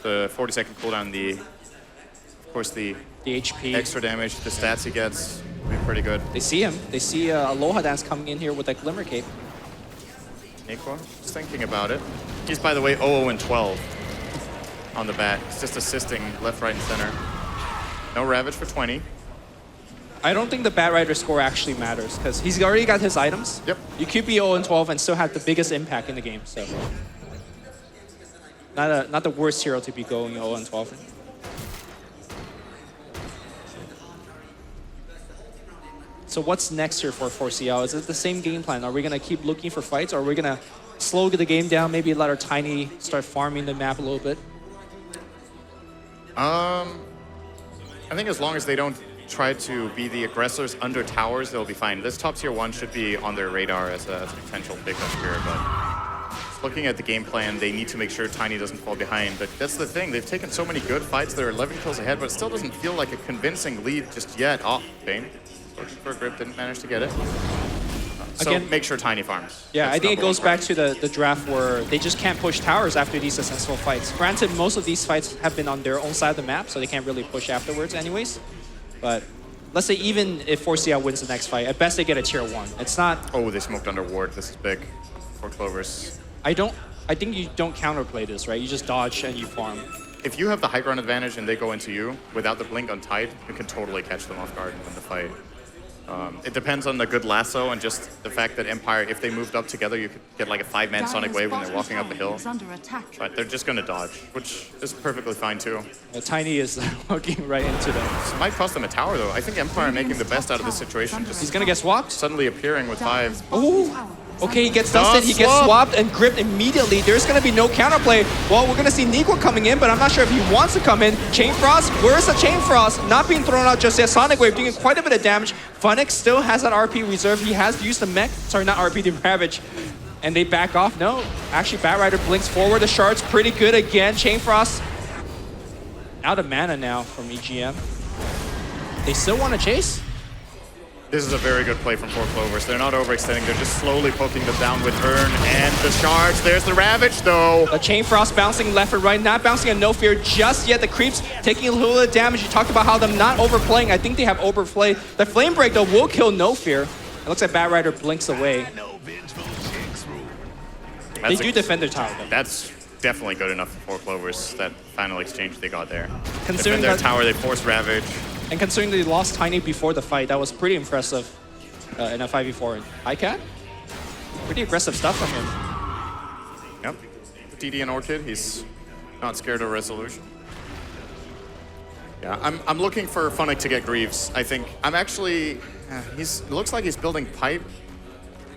The 40-second cooldown, of course, the HP. Extra damage, the stats he gets, will be pretty good. They see him. They see Aloha Dance coming in here with that Glimmer Cape. Nico, just thinking about it. He's, by the way, 0-12 on the bat. He's just assisting left, right, and center. No Ravage for 20. I don't think the Batrider score actually matters because he's already got his items. Yep. You could be 0-12 and still have the biggest impact in the game. So not the worst hero to be going 0-12. So what's next here for 4CL? Is it the same game plan? Are we going to keep looking for fights, or are we going to slow the game down, maybe let our Tiny start farming the map a little bit? I think as long as they don't try to be the aggressors under towers, they'll be fine. This top tier 1 should be on their radar as a potential pickup here, but looking at the game plan, they need to make sure Tiny doesn't fall behind. But that's the thing, they've taken so many good fights, they're 11 kills ahead, but it still doesn't feel like a convincing lead just yet. Oh, Bane. Looking for a grip, didn't manage to get it. So Again, make sure Tiny farms. Yeah, That's I think it goes back to to the draft where they just can't push towers after these successful fights. Granted, most of these fights have been on their own side of the map, so they can't really push afterwards anyways. But let's say even if 4CL wins the next fight, at best they get a tier 1. It's not... Oh, they smoked under ward. This is big for Clovers. I think you don't counterplay this, right? You just dodge and you farm. If you have the high ground advantage and they go into you without the blink untied, you can totally catch them off guard and win the fight. It depends on the good lasso and just the fact that Empire, if they moved up together, you could get like a 5-man Sonic Wave when they're walking up a hill. But they're just going to dodge, which is perfectly fine too. Tiny is walking right into them. This might cost them a tower though. I think Empire are making the best out of this situation. Just He's going to get swapped. suddenly appearing with 5. Oh! Okay, he gets dusted, he gets swapped and gripped immediately. There's going to be no counterplay. Well, we're going to see Nico coming in, but I'm not sure if he wants to come in. Chain Frost, where's the Chain Frost? Not being thrown out just yet. Sonic Wave doing quite a bit of damage. Funix still has that RP reserve. He has used the mech. Sorry, not RP, the Ravage. And they back off. No, actually, Batrider blinks forward. The Shard's pretty good again. Chain Frost out of mana now from EGM. They still want to chase? This is a very good play from 4 Clovers. They're not overextending. They're just slowly poking them down with Urn and the Shards. There's the Ravage, though. The Chain Frost bouncing left and right, not bouncing on No Fear just yet. The creeps taking a little bit of damage. You talked about how them not overplaying. I think they have overplayed. The Flame Break, though, will kill No Fear. It looks like Batrider blinks away. They do defend their tower, though. That's definitely good enough for 4 Clovers, that final exchange they got there. Considering Defend their that- tower, they forced Ravage. And considering they lost Tiny before the fight, that was pretty impressive in a 5v4. ICAT? Pretty aggressive stuff from him. Yep. DD and Orchid, he's not scared of resolution. Yeah, I'm looking for Funnick to get Greaves. I think I'm actually, it looks like he's building pipe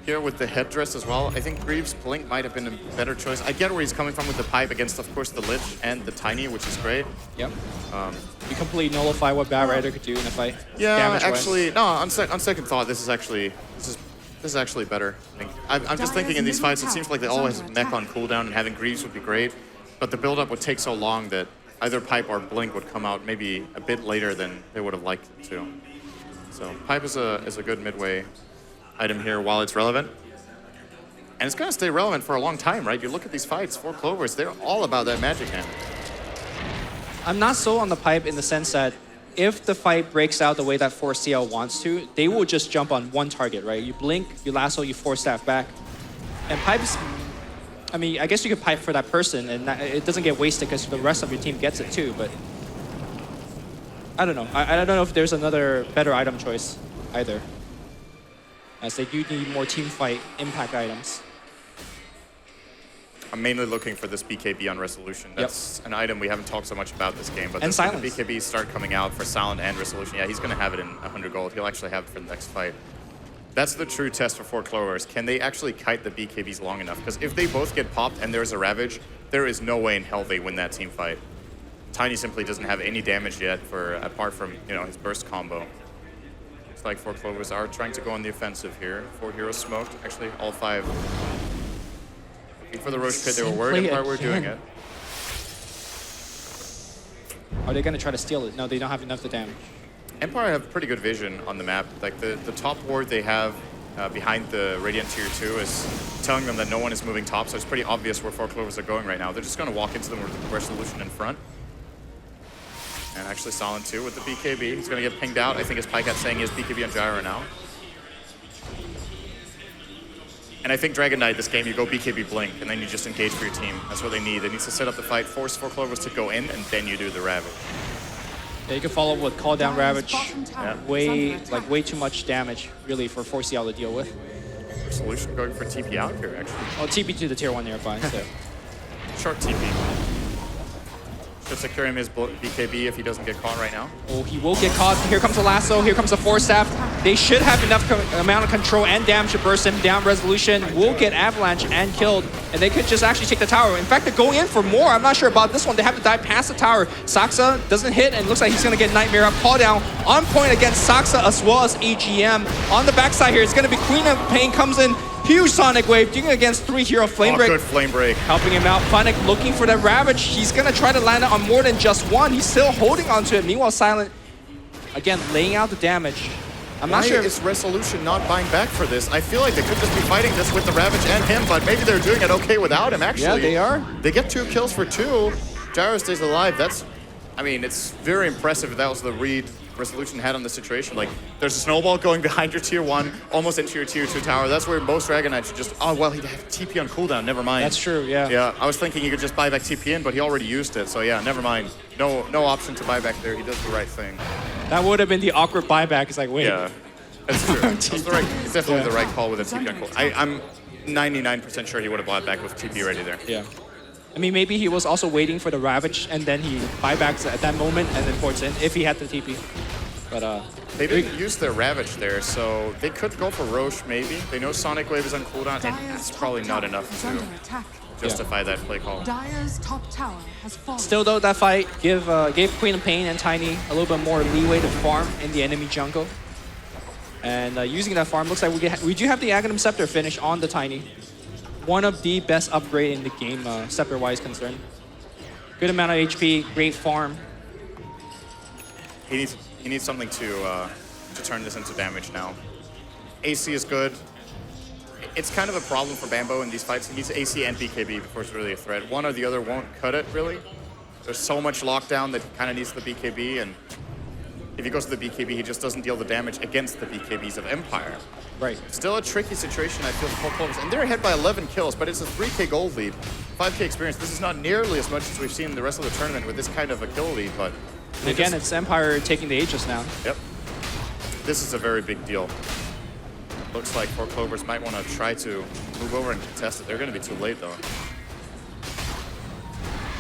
here with the headdress as well. I think Greaves Blink might have been a better choice. I get where he's coming from with the pipe against, of course, the Lich and the Tiny, which is great. Yep. You completely nullify what Batrider could do in a fight. Yeah, actually, no. On second thought, this is actually better. I'm just thinking in these fights, it seems like they always have mech on cooldown, and having Greaves would be great. But the build-up would take so long that either Pipe or Blink would come out maybe a bit later than they would have liked it to. So Pipe is a good midway item here while it's relevant. And it's going to stay relevant for a long time, right? You look at these fights, 4 Clovers, they're all about that magic hand. I'm not so on the Pipe in the sense that if the fight breaks out the way that 4CL wants to, they will just jump on one target, right? You blink, you lasso, you force staff back. And Pipe's, I mean, I guess you could Pipe for that person and it doesn't get wasted because the rest of your team gets it too, but I don't know. I don't know if there's another better item choice either, as they do need more team fight impact items. I'm mainly looking for this BKB on Resolution. That's an item we haven't talked so much about this game, but when the BKBs start coming out for Silent and Resolution, yeah, he's going to have it in 100 gold. He'll actually have it for the next fight. That's the true test for 4 Clovers. Can they actually kite the BKBs long enough? Because if they both get popped and there's a Ravage, there is no way in hell they win that team fight. Tiny simply doesn't have any damage yet, apart from his burst combo. Looks like 4 Clovers are trying to go on the offensive here. 4 heroes smoked. Actually, all 5. For the Roche Pit, they were worried about we're doing it. Are they going to try to steal it? No, they don't have enough to damage. Empire have pretty good vision on the map. Like the top ward they have behind the Radiant Tier 2 is telling them that no one is moving top, so it's pretty obvious where 4 Clovers are going right now. They're just going to walk into them with Resolution in front. And actually Silent too with the BKB. He's going to get pinged out. I think as Pycat saying he has BKB on Gyro now. And I think Dragon Knight, this game, you go BKB Blink, and then you just engage for your team. That's what they need. They need to set up the fight, force 4 Clovers to go in, and then you do the Ravage. Yeah, you can follow with Call Down Ravage. Way too much damage, really, for 4CL to deal with. Resolution going for TP out here, actually. Oh, TP to the tier 1 nearby, so. Short TP. Should secure him his BKB if he doesn't get caught right now. Oh, he will get caught. Here comes the lasso. Here comes the force staff. They should have enough amount of control and damage to burst him down. Resolution will get avalanche and killed, and they could just actually take the tower. In fact, they're going in for more. I'm not sure about this one. They have to dive past the tower. Saxa doesn't hit, and looks like he's going to get Nightmare up. Call down on point against Saxa as well as EGM. On the backside here, it's going to be Queen of Pain comes in. Huge Sonic Wave, doing against 3 hero Flame Break. Good Flame Break. Helping him out. Funnick looking for that Ravage. He's going to try to land it on more than just one. He's still holding onto it. Meanwhile, Silent, again, laying out the damage. I'm not sure. Is Resolution not buying back for this? I feel like they could just be fighting this with the Ravage and him, but maybe they're doing it okay without him, actually. Yeah, they are. They get 2 kills for 2. Gyro stays alive. That's I mean, it's very impressive if that was the read Resolution had on the situation. Like, there's a snowball going behind your tier 1, almost into your tier 2 tower. That's where most Dragon Knights should just, oh, well, he'd have TP on cooldown, never mind. That's true, yeah. Yeah, I was thinking he could just buy back TP in, but he already used it. So yeah, never mind. No option to buy back there. He does the right thing. That would have been the awkward buyback. It's like, wait. Yeah, that's true. It's definitely the right call with a TP on cooldown. I'm 99% sure he would have bought back with TP ready there. Yeah. I mean, maybe he was also waiting for the Ravage, and then he buybacks at that moment and then ports in if he had the TP. But they didn't use their Ravage there, so they could go for Roche maybe. They know Sonic Wave is on cooldown, and that's probably not enough to justify that play call. Dire's top tower has fallen. still though, that fight gave Queen of Pain and Tiny a little bit more leeway to farm in the enemy jungle. And using that farm, looks like we do have the Aghanim Scepter finish on the Tiny. One of the best upgrade in the game, scepter-wise concerned. Good amount of HP, great farm. He needs something to turn this into damage now. AC is good. It's kind of a problem for Bambo in these fights. He needs AC and BKB before it's really a threat. One or the other won't cut it, really. There's so much lockdown that he kind of needs the BKB, and if he goes to the BKB, he just doesn't deal the damage against the BKBs of Empire. Right. Still a tricky situation, I feel, for Clovis. And they're ahead by 11 kills, but it's a 3k gold lead, 5k experience. This is not nearly as much as we've seen in the rest of the tournament with this kind of a kill lead, but... And again, it's Empire taking the Aegis now. Yep. This is a very big deal. Looks like Four Clovers might want to try to move over and contest it. They're going to be too late, though.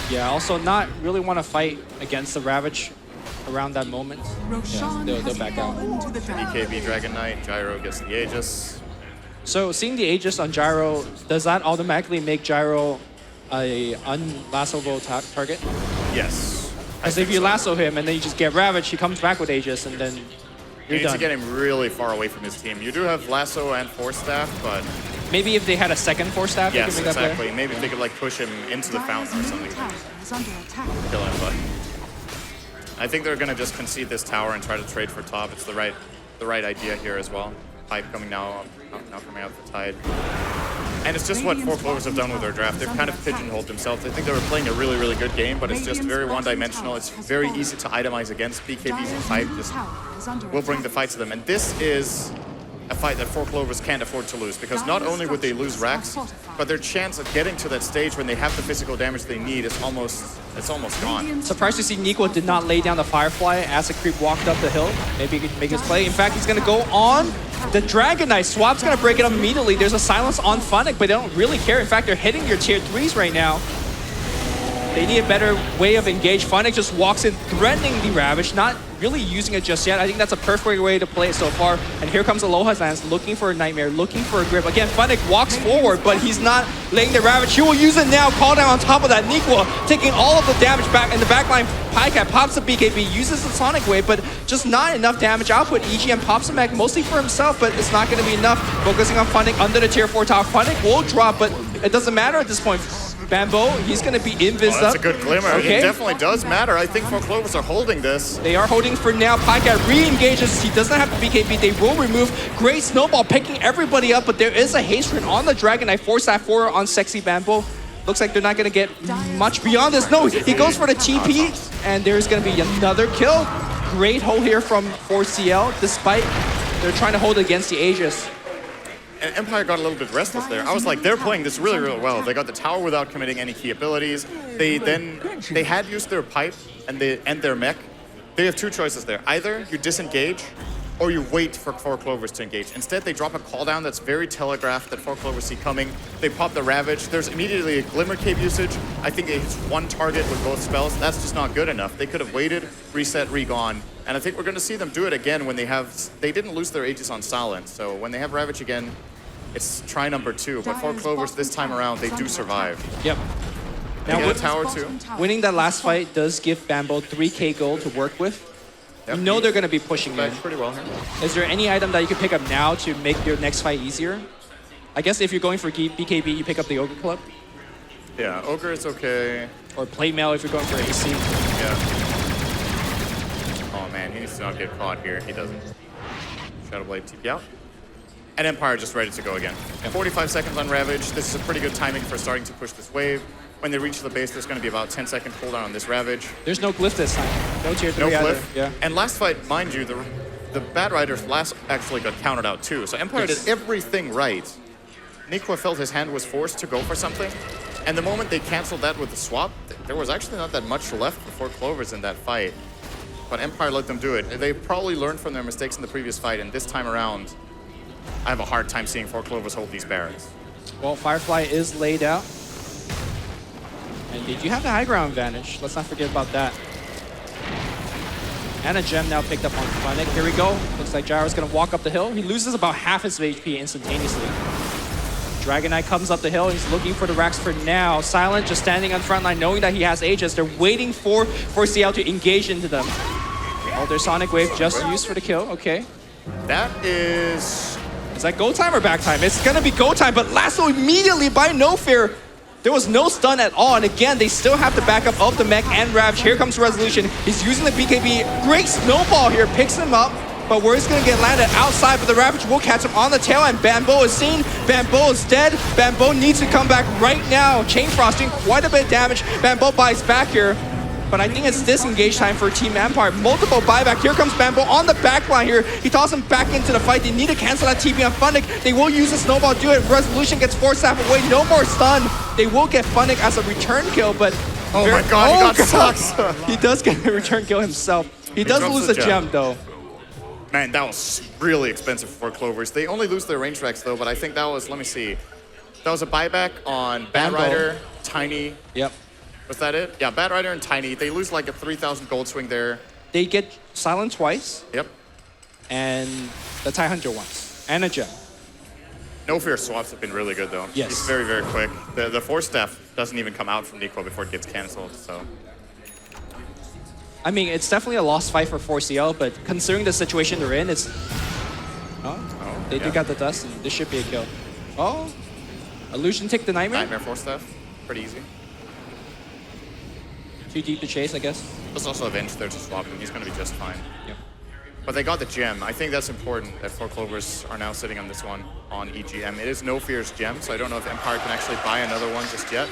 Yeah, also not really want to fight against the Ravage around that moment. Roshan they'll has back out. fallen to the dragon. BKB Dragon Knight, Gyro gets the Aegis. So seeing the Aegis on Gyro, does that automatically make Gyro a unlassoable target? Yes. Because if you lasso him and then you just get Ravage, he comes back with Aegis and then You you're need done. to get him really far away from his team. You do have Lasso and Force Staff, but... Maybe if they had a second Force Staff, Yes, they could make that exactly. play. Maybe if they could like push him into the fountain or Dire's something. middle tower is under attack. Kill him, but... I think they're going to just concede this tower and try to trade for top. It's the right idea here as well. Pipe coming now coming out the tide. And it's just what Four Clovers have done with their draft. They've kind of pigeonholed themselves. I think they were playing a really, really good game, but it's just very one-dimensional. It's very easy to itemize against. BKBs and Pipe just will bring the fight to them. And this is a fight that Four Clovers can't afford to lose, because not only would they lose racks, but their chance of getting to that stage when they have the physical damage they need is almost gone. Surprised to see Nico did not lay down the Firefly as the creep walked up the hill. Maybe he could make his play. In fact, he's going to go on the Dragon Knight. Swap's going to break it up immediately. There's a silence on Funnick, but they don't really care. In fact, they're hitting your tier 3s right now. They need a better way of engage. Funnick just walks in, threatening the Ravage, not really using it just yet. I think that's a perfect way to play it so far. And here comes Aloha's Lance, looking for a Nightmare, looking for a grip. Again, Funnick walks forward, but he's not laying the Ravage. He will use it now, call down on top of that. Nikwa taking all of the damage back in the backline. Pycat pops the BKB, uses the Sonic Wave, but just not enough damage output. EGM pops him back mostly for himself, but it's not going to be enough. Focusing on Funnick under the tier 4 tower. Funnick will drop, but it doesn't matter at this point. Bambo, he's going to be invis up. That's a good glimmer. Okay. It definitely does matter. I think Four Clovers are holding this. They are holding for now. Pycat re-engages. He doesn't have the BKB. They will remove. Great snowball picking everybody up, but there is a haste run on the Dragon Knight. Force that forward on Sexy Bambo. Looks like they're not going to get much beyond this. No, he goes for the TP, and there's going to be another kill. Great hold here from 4CL, despite they're trying to hold against the Aegis. And Empire got a little bit restless there. I was like, they're playing this really, really well. They got the tower without committing any key abilities. They had used their pipe and their mech. They have two choices there. Either you disengage, or you wait for Four Clovers to engage. Instead, they drop a call down that's very telegraphed that Four Clovers see coming. They pop the Ravage. There's immediately a Glimmer Cape usage. I think it hits one target with both spells. That's just not good enough. They could have waited, reset, re-gone. And I think we're going to see them do it again when they didn't lose their Aegis on Silence. So when they have Ravage again, it's try number 2, but Four Clovers this time around, they do survive. Yep. They Now, get a tower too. winning that last fight does give Bambo 3k gold to work with. Yep. You know they're going to be pushing Back in. pretty well here. Is there any item that you can pick up now to make your next fight easier? I guess if you're going for BKB, you pick up the Ogre Club. Yeah, Ogre is okay. Or Plate Mail if you're going for AC. Yeah. Oh man, he needs to not get caught here. He doesn't. Shadowblade TP out. And Empire just ready to go again. 45 seconds on Ravage. This is a pretty good timing for starting to push this wave. when they reach the base, there's going to be about 10-second cooldown on this Ravage. There's no glyph this time. No tier 3 No either. cliff. Yeah. And last fight, mind you, the Bad Riders last actually got counted out too. So Empire Yes. did everything right. Nikwa felt his hand was forced to go for something. And the moment they canceled that with the swap, there was actually not that much left for 4Clovers in that fight. But Empire let them do it. They probably learned from their mistakes in the previous fight, and this time around, I have a hard time seeing 4Clovers hold these barracks. Well, Firefly is laid out. And they do have the high ground advantage. Let's not forget about that. And a gem now picked up on Funnick. Here we go. Looks like Gyro's gonna walk up the hill. He loses about half his HP instantaneously. Dragon Knight comes up the hill. He's looking for the racks for now. Silent just standing on front line, knowing that he has Aegis. They're waiting for CL to engage into them. Oh, their Sonic Wave just used for the kill. Okay. That is... Is that go time or back time? It's gonna be go time, but Lasso immediately by No Fear. There was no stun at all, and again, they still have the backup of the mech and Ravage. Here comes Resolution. He's using the BKB. Great snowball here, picks him up, but where he's gonna get landed outside, but the Ravage will catch him on the tail, and Bambo is seen. Bambo is dead. Bambo needs to come back right now. Chain Frost doing quite a bit of damage. Bambo buys back here. But I think it's disengage time for Team Empire. Multiple buyback. Here comes Bambo on the back line here. He tosses him back into the fight. They need to cancel that TP on Funnick. They will use a snowball, do it. Resolution gets force staff away. No more stun. They will get Funnick as a return kill, but... Oh my god, he got sucked. He does get a return kill himself. He does lose the gem, though. Man, that was really expensive for Clovers. They only lose their range racks, though, but I think that was, let me see. That was a buyback on Bad Bambo. Rider, Tiny. Yep. Was that it? Yeah, Bad Rider and Tiny. They lose like a 3,000 gold swing there. They get Silent twice, Yep. and the TIE Hunter once, and a gem. No Fear swaps have been really good, though. Yes. He's very, very quick. The force staff doesn't even come out from Nico before it gets canceled, so... I mean, it's definitely a lost fight for 4CL, but considering the situation they're in, it's... Oh, they got the dust, and this should be a kill. Oh, Illusion take the Nightmare. Nightmare force staff. Pretty easy. Too deep to chase, I guess. There's also Avenge there to swap him. He's going to be just fine. Yep. But they got the gem. I think that's important that 4Clovers are now sitting on this one on EGM. It is No Fear's gem, so I don't know if Empire can actually buy another one just yet.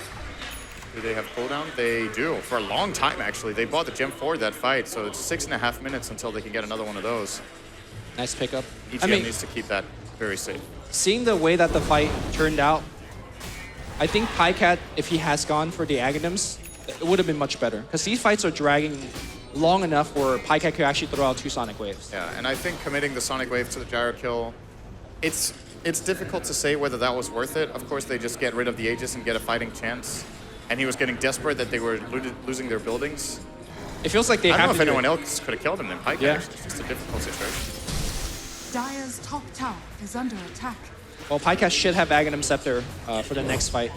Do they have cooldown? They do. For a long time, actually. They bought the gem for that fight, so it's 6.5 minutes until they can get another one of those. Nice pickup. EGM needs to keep that very safe. Seeing the way that the fight turned out, I think Pycat, if he has gone for the Aghanims, it would have been much better. Because these fights are dragging long enough where Pycat could actually throw out 2 Sonic Waves. Yeah, and I think committing the Sonic Wave to the gyro kill, it's difficult to say whether that was worth it. Of course, they just get rid of the Aegis and get a fighting chance. And he was getting desperate that they were losing their buildings. It feels like they I have don't know to if do anyone it. else could have killed him than Pycat. Yeah. It's just a difficult situation. Dire's top tower is under attack. Well, Pycat should have Aghanim Scepter for the next fight.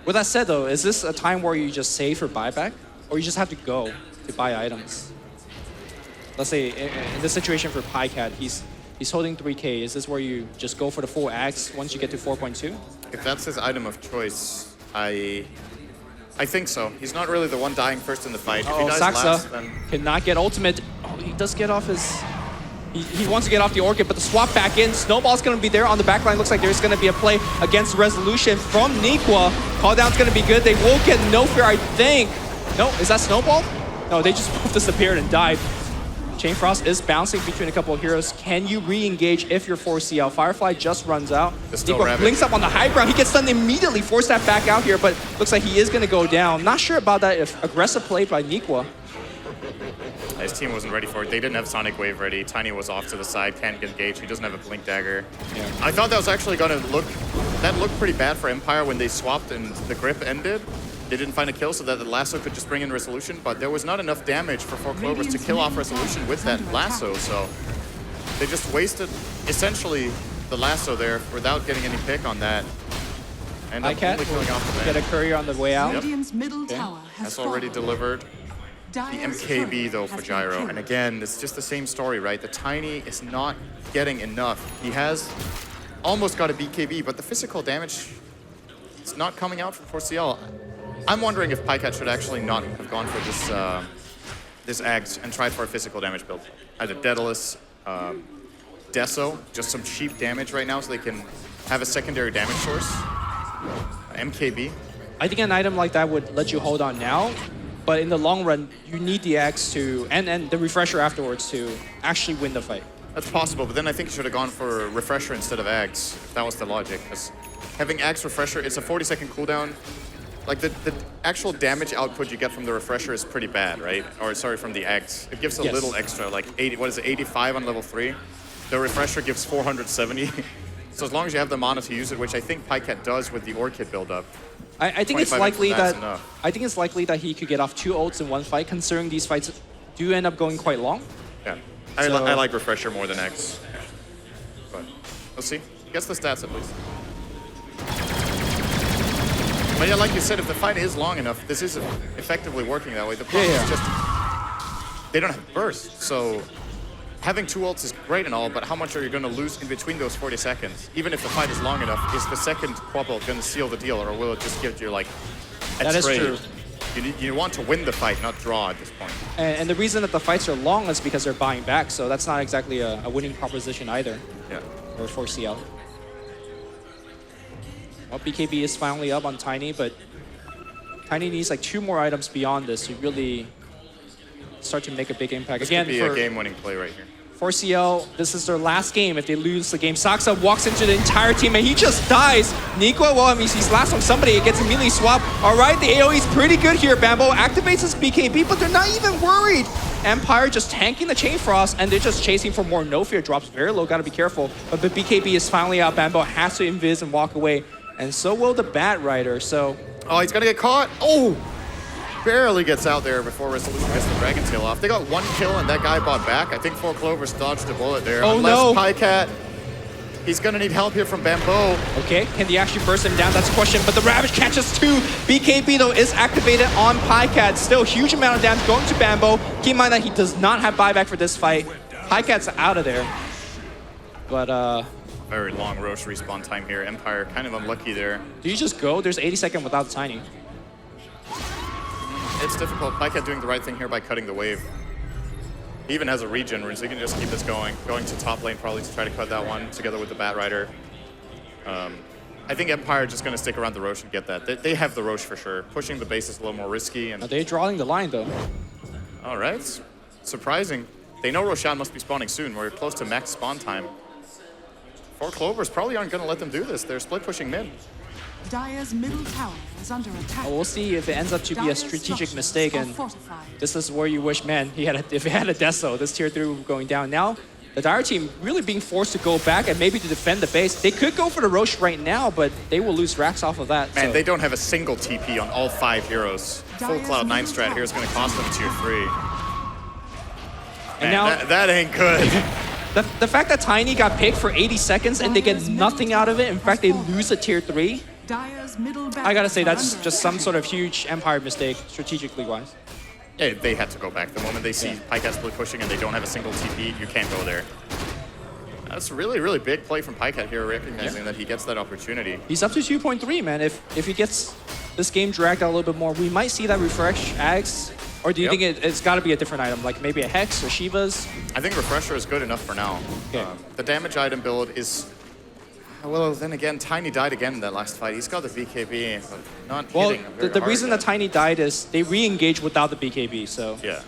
With that said, though, is this a time where you just save for buyback? Or you just have to go to buy items? Let's say, in this situation for Pycat, he's holding 3K. Is this where you just go for the full axe once you get to 4.2? If that's his item of choice, I think so. He's not really the one dying first in the fight. If he dies Saxa last, then... cannot get ultimate. Oh, he does get off his... He wants to get off the Orchid, but the swap back in. Snowball's going to be there on the back line. Looks like there's going to be a play against Resolution from Nikwa. Call down's going to be good. They will get No Fear, I think. No, is that Snowball? No, they just both disappeared and died. Chain Frost is bouncing between a couple of heroes. Can you re-engage if you're 4CL? Firefly just runs out. Nikwa blinks up on the high ground. He gets stunned immediately. Force that back out here, but looks like he is going to go down. Not sure about that if aggressive play by Nikwa. His team wasn't ready for it. They didn't have Sonic Wave ready. Tiny was off to the side, can't get engaged. He doesn't have a Blink Dagger. Yeah. I thought that was actually going to look... That looked pretty bad for Empire when they swapped and the grip ended. They didn't find a kill so that the lasso could just bring in Resolution, but there was not enough damage for 4Clovers to kill off Resolution with that lasso, so they just wasted essentially the lasso there without getting any pick on that. And Pycat killing off the get a courier on the way out. Radiant's middle tower has That's already fallen. delivered. The Dire's MKB turret though has for been Gyro, killed. and again, it's just the same story, right? The Tiny is not getting enough. He has almost got a BKB, but the physical damage is not coming out from 4CL. I'm wondering if Pycat should actually not have gone for this this Ags and tried for a physical damage build. Either Daedalus, Deso, just some cheap damage right now so they can have a secondary damage source. MKB. I think an item like that would let you hold on now, but in the long run, you need the X to and the refresher afterwards to actually win the fight. That's possible, but then I think you should have gone for refresher instead of Axe, if that was the logic. Because having Axe refresher, it's a 40-second cooldown. Like the actual damage output you get from the refresher is pretty bad, right? Or sorry, from the Axe. It gives a little extra, like 80. What is it? 85 on level 3. The refresher gives 470. So as long as you have the mana to use it, which I think Pycat does with the Orchid build-up. I think it's likely that he could get off 2 ults in one fight, considering these fights do end up going quite long. Yeah, I like refresher more than X. But we'll see. He gets the stats at least. But yeah, like you said, if the fight is long enough, this is effectively working that way. The problem is just they don't have burst, so having 2 ults is great and all, but how much are you going to lose in between those 40 seconds? Even if the fight is long enough, is the second quad ult going to seal the deal, or will it just give you like a That trade? is true. You want to win the fight, not draw at this point. And the reason that the fights are long is because they're buying back, so that's not exactly a winning proposition either. Yeah. Or for CL. Well, BKB is finally up on Tiny, but Tiny needs like 2 more items beyond this to really start to make a big impact. This Again, could be a game-winning play right here. For CL, this is their last game. If they lose the game, Saksa walks into the entire team and he just dies. Nico, well, I mean, he's last on somebody. It gets immediately swapped. All right, the AoE is pretty good here. Bambo activates his BKB, but they're not even worried. Empire just tanking the Chain Frost, and they're just chasing for more No Fear drops. Very low, gotta be careful. But the BKB is finally out. Bambo has to invis and walk away. And so will the Bat Rider, so... Oh, he's gonna get caught. Oh! Barely gets out there before Resolution gets the Dragon Tail off. They got 1 kill and that guy bought back. I think 4 Clovers dodged a bullet there. Oh, Unless no. Pycat, he's gonna need help here from Bambo. Okay, can they actually burst him down? That's a question, but the Ravage catches 2. BKB, though, is activated on Pycat. Still, huge amount of damage going to Bambo. Keep in mind that he does not have buyback for this fight. Pycat's out of there. But, Very long Roche respawn time here. Empire kind of unlucky there. do you just go? There's 80 seconds without Tiny. It's difficult. Pycat doing the right thing here by cutting the wave. He even has a regen, so he can just keep this going. Going to top lane probably to try to cut that one together with the Bat Rider. I think Empire just going to stick around the Roche and get that. They have the Roche for sure. Pushing the base is a little more risky. And Are they drawing the line, though? all right, surprising. They know Roshan must be spawning soon. We're close to max spawn time. 4 Clovers probably aren't going to let them do this. They're split pushing mid. Dire's middle tower is under attack. We'll see if it ends up to be a Dire's strategic structures mistake, are and fortified. this is where you wish, man, if it had a Deso, this tier 3 would be going down. Now, the Dire team really being forced to go back and maybe to defend the base. They could go for the Roche right now, but they will lose racks off of that. Man, so. they don't have a single TP on all 5 heroes. Full Cloud9 strat here is going to cost them tier 3. And Man, now, that ain't good. the fact that Tiny got picked for 80 seconds and they get nothing out of it, in fact, they lose a tier 3, Dire's middle I gotta say, barracks that's are just under some sort of huge Empire mistake, strategically wise. Yeah, they had to go back. The moment they see Pycat split pushing and they don't have a single TP, you can't go there. That's a really, really big play from Pycat here, recognizing that he gets that opportunity. He's up to 2.3, man. If he gets this game dragged out a little bit more, we might see that refresh Axe. Or do you think it's got to be a different item, like maybe a Hex or Shiva's? I think Refresher is good enough for now. Okay. The damage item build is... Well, then again, Tiny died again in that last fight. He's got the BKB, but not hitting very the hard reason yet. that Tiny died is they re-engaged without the BKB, so... Yeah.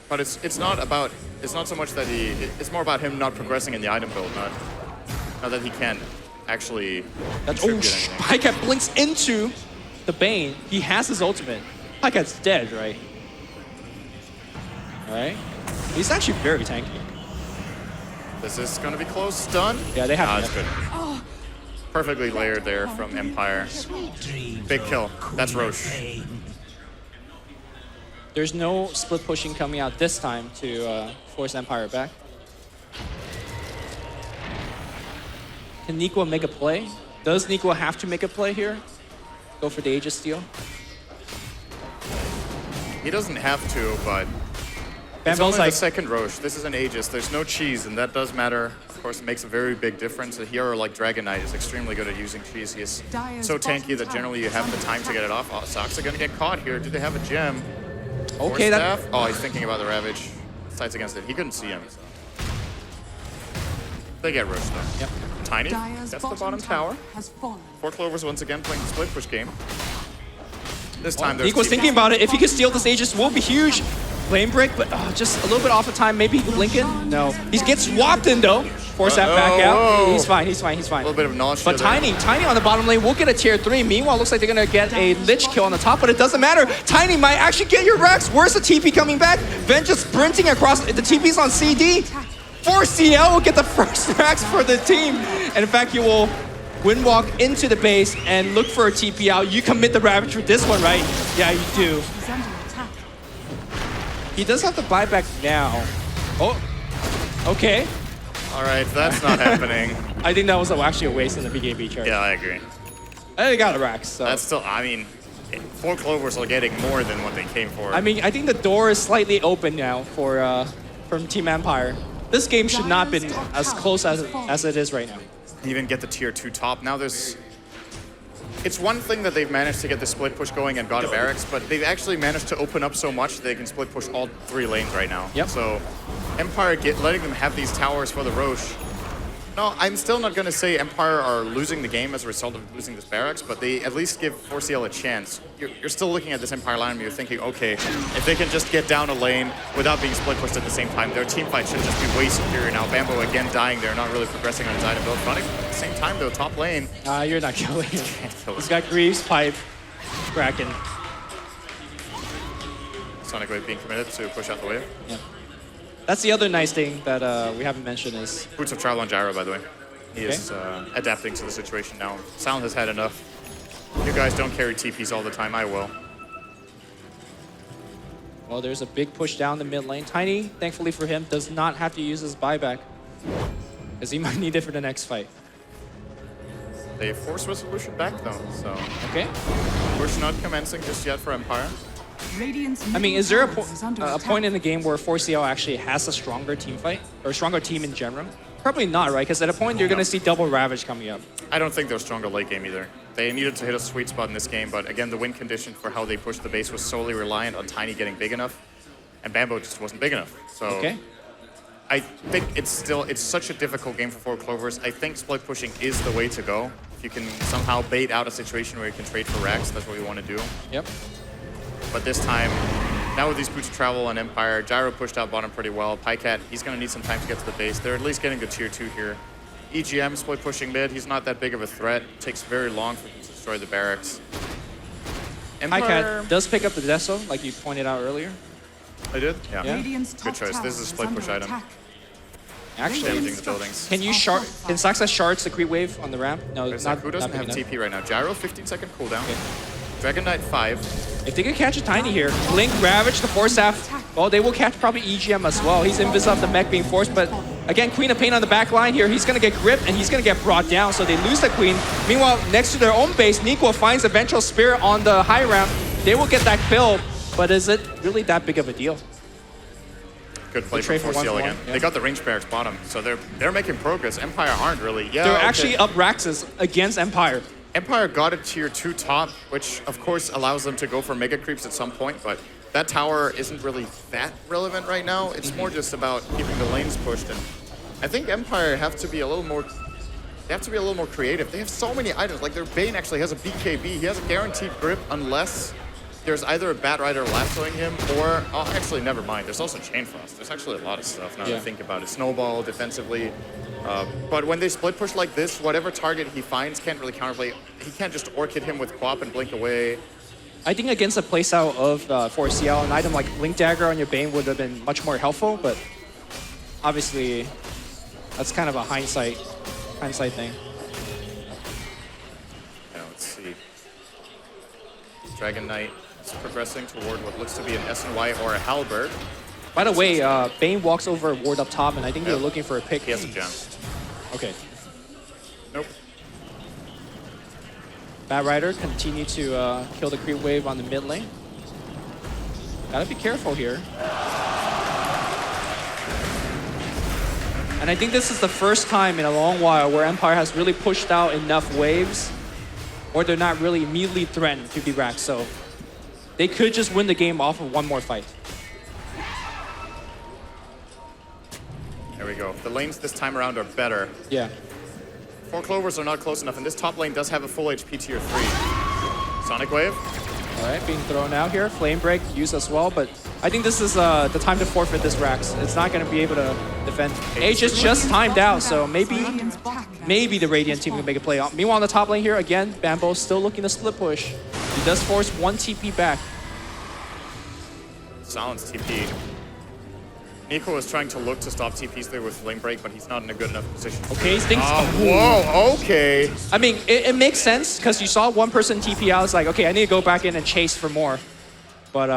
But it's not so much that it's more about him not progressing in the item build, not that he can't actually contribute anything. Pycat blinks into the Bane. He has his ultimate. Pycat's dead, right? Alright. He's actually very tanky. This is gonna be close. Stun? Yeah, they have That's good. Perfectly layered there from Empire. Big kill. That's Roche. There's no split pushing coming out this time to force Empire back. Can Nico make a play? Does Nico have to make a play here? Go for the Aegis steal? He doesn't have to, but it's Bambo's only like, the second Roche. This is an Aegis. There's no cheese, and that does matter. Of course, it makes a very big difference. A hero like Dragon Knight is extremely good at using cheese. He is so tanky that generally you have the time to get it off. Oh, Sox are gonna get caught here. Do they have a gem? okay, that... Oh, he's thinking about the Ravage. Sights against it. He couldn't see him. So. They get Roche though. Yep. Tiny Dire's gets the bottom tower. has fallen. 4 Clovers once again playing the split push game. This time there's Nico's TP. thinking about it. If he could steal this Aegis, will be huge. Flame break, but just a little bit off of time. Maybe Lincoln? No. He gets swapped in though. Force that back out. whoa. He's fine, he's fine, he's fine. A little bit of nausea But there. Tiny on the bottom lane will get a tier 3. Meanwhile, looks like they're gonna get a Lich kill on the top, but it doesn't matter. Tiny might actually get your Rex. Where's the TP coming back? Ven just sprinting across. The TP's on CD. 4CL will get the first Rex for the team. And in fact, you will windwalk into the base and look for a TP out. You commit the Ravage for this one, right? Yeah, you do. He's under attack. He does have the buyback now. Oh, okay. All right, that's not happening. I think that was actually a waste in the BKB charge. Yeah, I agree. They got a Rex, so. That's still, I mean, 4 Clovers are getting more than what they came for. I mean, I think the door is slightly open now for from Team Empire. This game should not have been as close as it is right now. Even get the tier 2 top. Now there's... It's one thing that they've managed to get the split push going and got a barracks, but they've actually managed to open up so much that they can split push all 3 lanes right now. Yep. So Empire letting them have these towers for the Roche. No, I'm still not going to say Empire are losing the game as a result of losing this barracks, but they at least give 4CL a chance. You're still looking at this Empire line and you're thinking, okay, if they can just get down a lane without being split pushed at the same time, their team fight should just be way superior. Now Bambo again dying there, not really progressing on his item build. Funny, at the same time though, top lane. You're not killing him. Kill He's him. got Greaves, Pipe, Kraken. Sonic Wave being committed to push out the wave. Yeah. That's the other nice thing that we haven't mentioned is... Boots of Travel on Gyro, by the way. He is adapting to the situation now. Sound has had enough. You guys don't carry TPs all the time, I will. Well, there's a big push down the mid lane. Tiny, thankfully for him, does not have to use his buyback, because he might need it for the next fight. They force resolution back though, so... Okay. Push not commencing just yet for Empire. I mean, is there a point in the game where 4CL actually has a stronger team fight? Or a stronger team in general? Probably not, right? Because at a point, you're going to see double Ravage coming up. I don't think they're stronger late game either. They needed to hit a sweet spot in this game, but again, the win condition for how they pushed the base was solely reliant on Tiny getting big enough, and Bambo just wasn't big enough. So Okay. I think it's such a difficult game for 4 Clovers. I think split pushing is the way to go. If you can somehow bait out a situation where you can trade for Rex, that's what we want to do. Yep. But this time, now with these Boots of Travel on Empire, Gyro pushed out bottom pretty well. Pycat, he's going to need some time to get to the base. They're at least getting a tier 2 here. EGM split pushing mid, he's not that big of a threat. It takes very long for him to destroy the barracks. Pycat does pick up the Deso, like you pointed out earlier. I did? Yeah. Good choice. This is a split push item. Actually, Damaging the buildings. can Saxa shards the creep wave on the ramp? No, not Who doesn't not have big enough. TP right now? Gyro, 15-second cooldown. Dragon Knight 5. If they could catch a Tiny here, Blink, Ravage, the Force Staff, well, they will catch probably EGM as well. He's invis up the mech being forced, but again, Queen of Pain on the back line here. He's going to get gripped, and he's going to get brought down, so they lose the Queen. Meanwhile, next to their own base, Nico finds a Vengeful Spirit on the high ramp. They will get that kill, but is it really that big of a deal? Good play trade from for 4CL 1-for-1, again. yeah. They got the range barracks bottom, so they're making progress. Empire aren't really. Yeah, They're okay. actually up Raxes against Empire. Empire got a tier 2 top, which of course allows them to go for mega creeps at some point, but that tower isn't really that relevant right now. It's more just about keeping the lanes pushed, and I think Empire have to be a little more. They have to be a little more creative. They have so many items. Like their Bane actually has a BKB. He has a guaranteed grip unless there's either a Bat Rider lassoing him or, oh, actually, never mind. There's also Chain Frost. There's actually a lot of stuff now that I think about it. Snowball defensively. But when they split push like this, whatever target he finds can't really counterplay. He can't just Orchid him with Quap and blink away. I think against a playstyle of 4CL, an item like Blink Dagger on your Bane would have been much more helpful, but obviously that's kind of a hindsight thing. Yeah, let's see. Dragon Knight is progressing toward what looks to be an SNY or a Halberd. By the way, Bane walks over a ward up top, and I think they're looking for a pick. He has a gem. Okay. Nope. Bat Rider continue to kill the creep wave on the mid lane. Gotta be careful here. And I think this is the first time in a long while where Empire has really pushed out enough waves, or they're not really immediately threatened to be racked. So they could just win the game off of one more fight. There we go. The lanes this time around are better. Yeah. 4 Clovers are not close enough, and this top lane does have a full HP tier 3. Sonic Wave. All right, being thrown out here. Flame Break used as well, but I think this is the time to forfeit this Rax. It's not going to be able to defend. Age is just timed out, so maybe the Radiant team can make a play. Meanwhile, on the top lane here, again, Bambo still looking to split push. He does force 1 TP back. Silence TP. Nico is trying to look to stop TPs there with Flame Break, but he's not in a good enough position. Okay, he thinks. Whoa, okay. I mean, it makes sense because you saw one person TP out. It's like, okay, I need to go back in and chase for more. But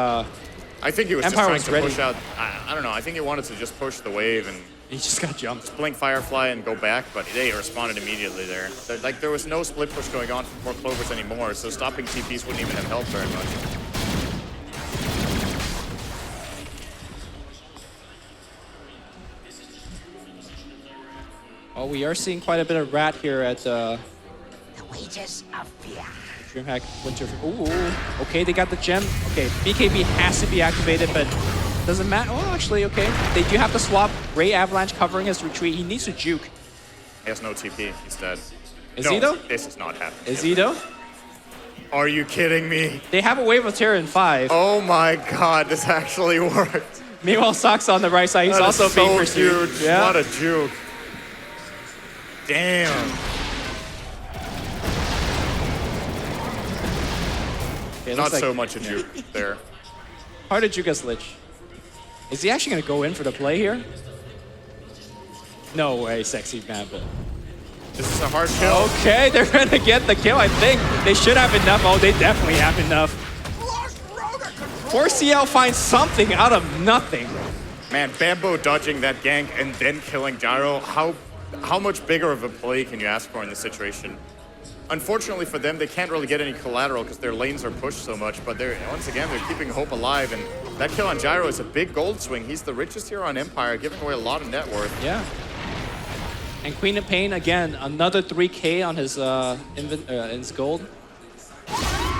I think he was Empire just was trying to ready. push out. I don't know. I think he wanted to just push the wave and he just got jumped. blink Firefly and go back, but they responded immediately there. Like there was no split push going on from 4 Clovers anymore, so stopping TPs wouldn't even have helped very much. Oh, we are seeing quite a bit of rat here at The wages of fear. DreamHack Winter. Ooh, okay, they got the gem. Okay, BKB has to be activated, but doesn't matter. Oh, actually, okay. They do have to swap. Ray Avalanche covering his retreat. He needs to juke. He has no TP. He's dead. Is no, he though? This is not happening. Is he though? Are you kidding me? They have a wave of terror in 5. Oh my god, this actually worked. Meanwhile, Sox on the right side. He's That also is so being pursued. huge. Yeah. What a juke. Damn. Okay, Not looks so like much a juke there. hard to juke as Lich. Is he actually going to go in for the play here? No way, Sexy Bambo. This is a hard kill. Okay, they're going to get the kill, I think. They should have enough. Oh, they definitely have enough. 4CL finds something out of nothing. Man, Bambo dodging that gank and then killing Gyro. How much bigger of a play can you ask for in this situation? Unfortunately for them, they can't really get any collateral because their lanes are pushed so much, but once again, they're keeping hope alive, and that kill on Gyro is a big gold swing. He's the richest here on Empire, giving away a lot of net worth. Yeah. And Queen of Pain, again, another 3K on his, in his gold.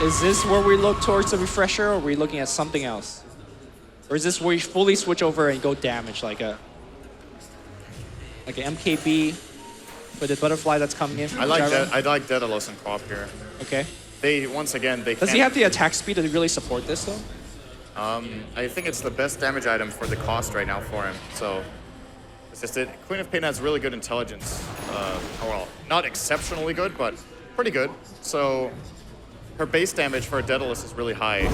Is this where we look towards the refresher, or are we looking at something else? Or is this where you fully switch over and go damage, like an MKB for the butterfly that's coming in from I like Gyro? that. I like Daedalus and Quap here. Okay. Once again, they Does he have the attack speed to really support this, though? I think it's the best damage item for the cost right now for him. So it's just it. Queen of Pain has really good intelligence. Well, not exceptionally good, but pretty good. So her base damage for a Daedalus is really high.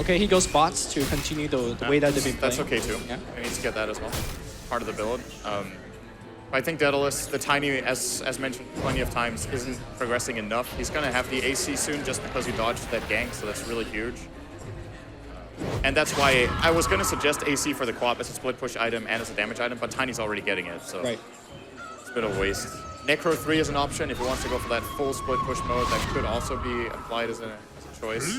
Okay, he goes bots to continue the way that they've been playing. That's okay too. Yeah. He needs to get that as well. Part of the build. I think Daedalus, the Tiny, as mentioned plenty of times, isn't progressing enough. He's going to have the AC soon just because he dodged that gank, so that's really huge. And that's why I was going to suggest AC for the Quap as a split push item and as a damage item, but Tiny's already getting it, so Right. it's a bit of a waste. Necro 3 is an option if he wants to go for that full split push mode. That could also be applied as a choice.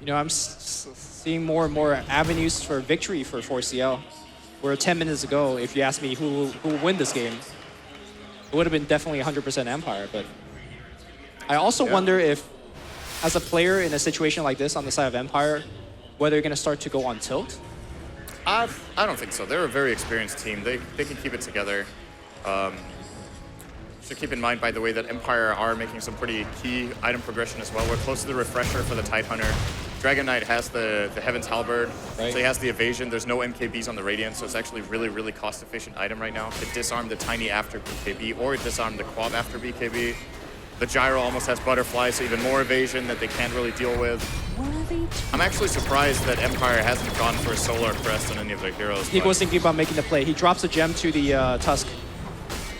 You know, I'm seeing more and more avenues for victory for 4CL. Where 10 minutes ago, if you asked me who will win this game, it would have been definitely 100% Empire. But I also wonder if, as a player in a situation like this on the side of Empire, whether you're going to start to go on tilt. I don't think so. They're a very experienced team. They can keep it together. Should keep in mind, by the way, that Empire are making some pretty key item progression as well. We're close to the refresher for the Tidehunter. Dragon Knight has the Heaven's Halberd, so he has the evasion. There's no MKBs on the Radiant, so it's actually really, really cost-efficient item right now. It disarmed the Tiny after BKB, or it disarmed the Quab after BKB. The Gyro almost has Butterfly, so even more evasion that they can't really deal with. I'm actually surprised that Empire hasn't gone for a Solar Crest on any of their heroes. He was thinking about making the play. He drops a gem to the Tusk.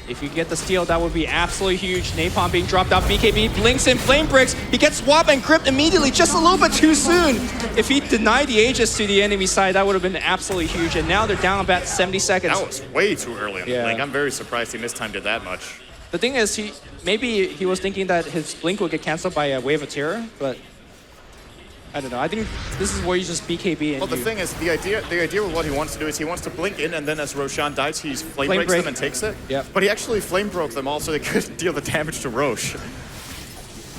If you get the steal, that would be absolutely huge. Napalm being dropped out. BKB blinks in Flame Bricks. He gets swap and crypt immediately, just a little bit too soon. If he denied the Aegis to the enemy side, that would have been absolutely huge. And now they're down about 70 seconds. That was way too early in the blink. I'm very surprised he mistimed it that much. The thing is, maybe he was thinking that his blink would get canceled by a Wave of Terror, but I don't know. I think this is where you just BKB and well, the thing is, the idea with what he wants to do is he wants to blink in, and then as Roshan dies, he flame breaks them and takes it. Yep. But he actually flame broke them all, so they couldn't deal the damage to Roche.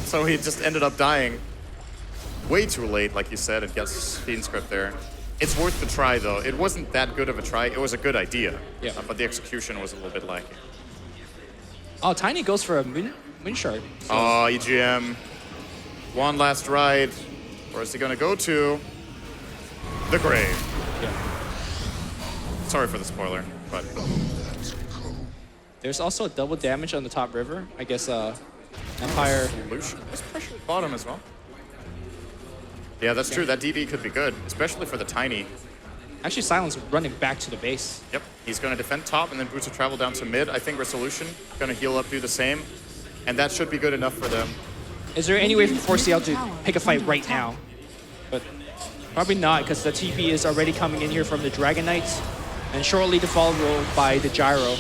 So he just ended up dying way too late, like you said, and gets Fiend Script there. It's worth the try, though. It wasn't that good of a try. It was a good idea. Yeah. But the execution was a little bit lacking. Oh, Tiny goes for a moon shard. So. Oh, EGM. One last ride. Where is he going to go to? The grave. Yeah. Sorry for the spoiler, but... There's also a double damage on the top river. I guess Empire... Lucian is pressuring bottom as well. Yeah, that's true. That DD could be good, especially for the Tiny. Actually, Silence running back to the base. Yep, he's going to defend top and then Boots will travel down to mid. I think Resolution going to heal up, do the same. And that should be good enough for them. Is there any way for 4CL to pick a fight right now? But probably not, because the TP is already coming in here from the Dragon Knights. And shortly to follow by the Gyro.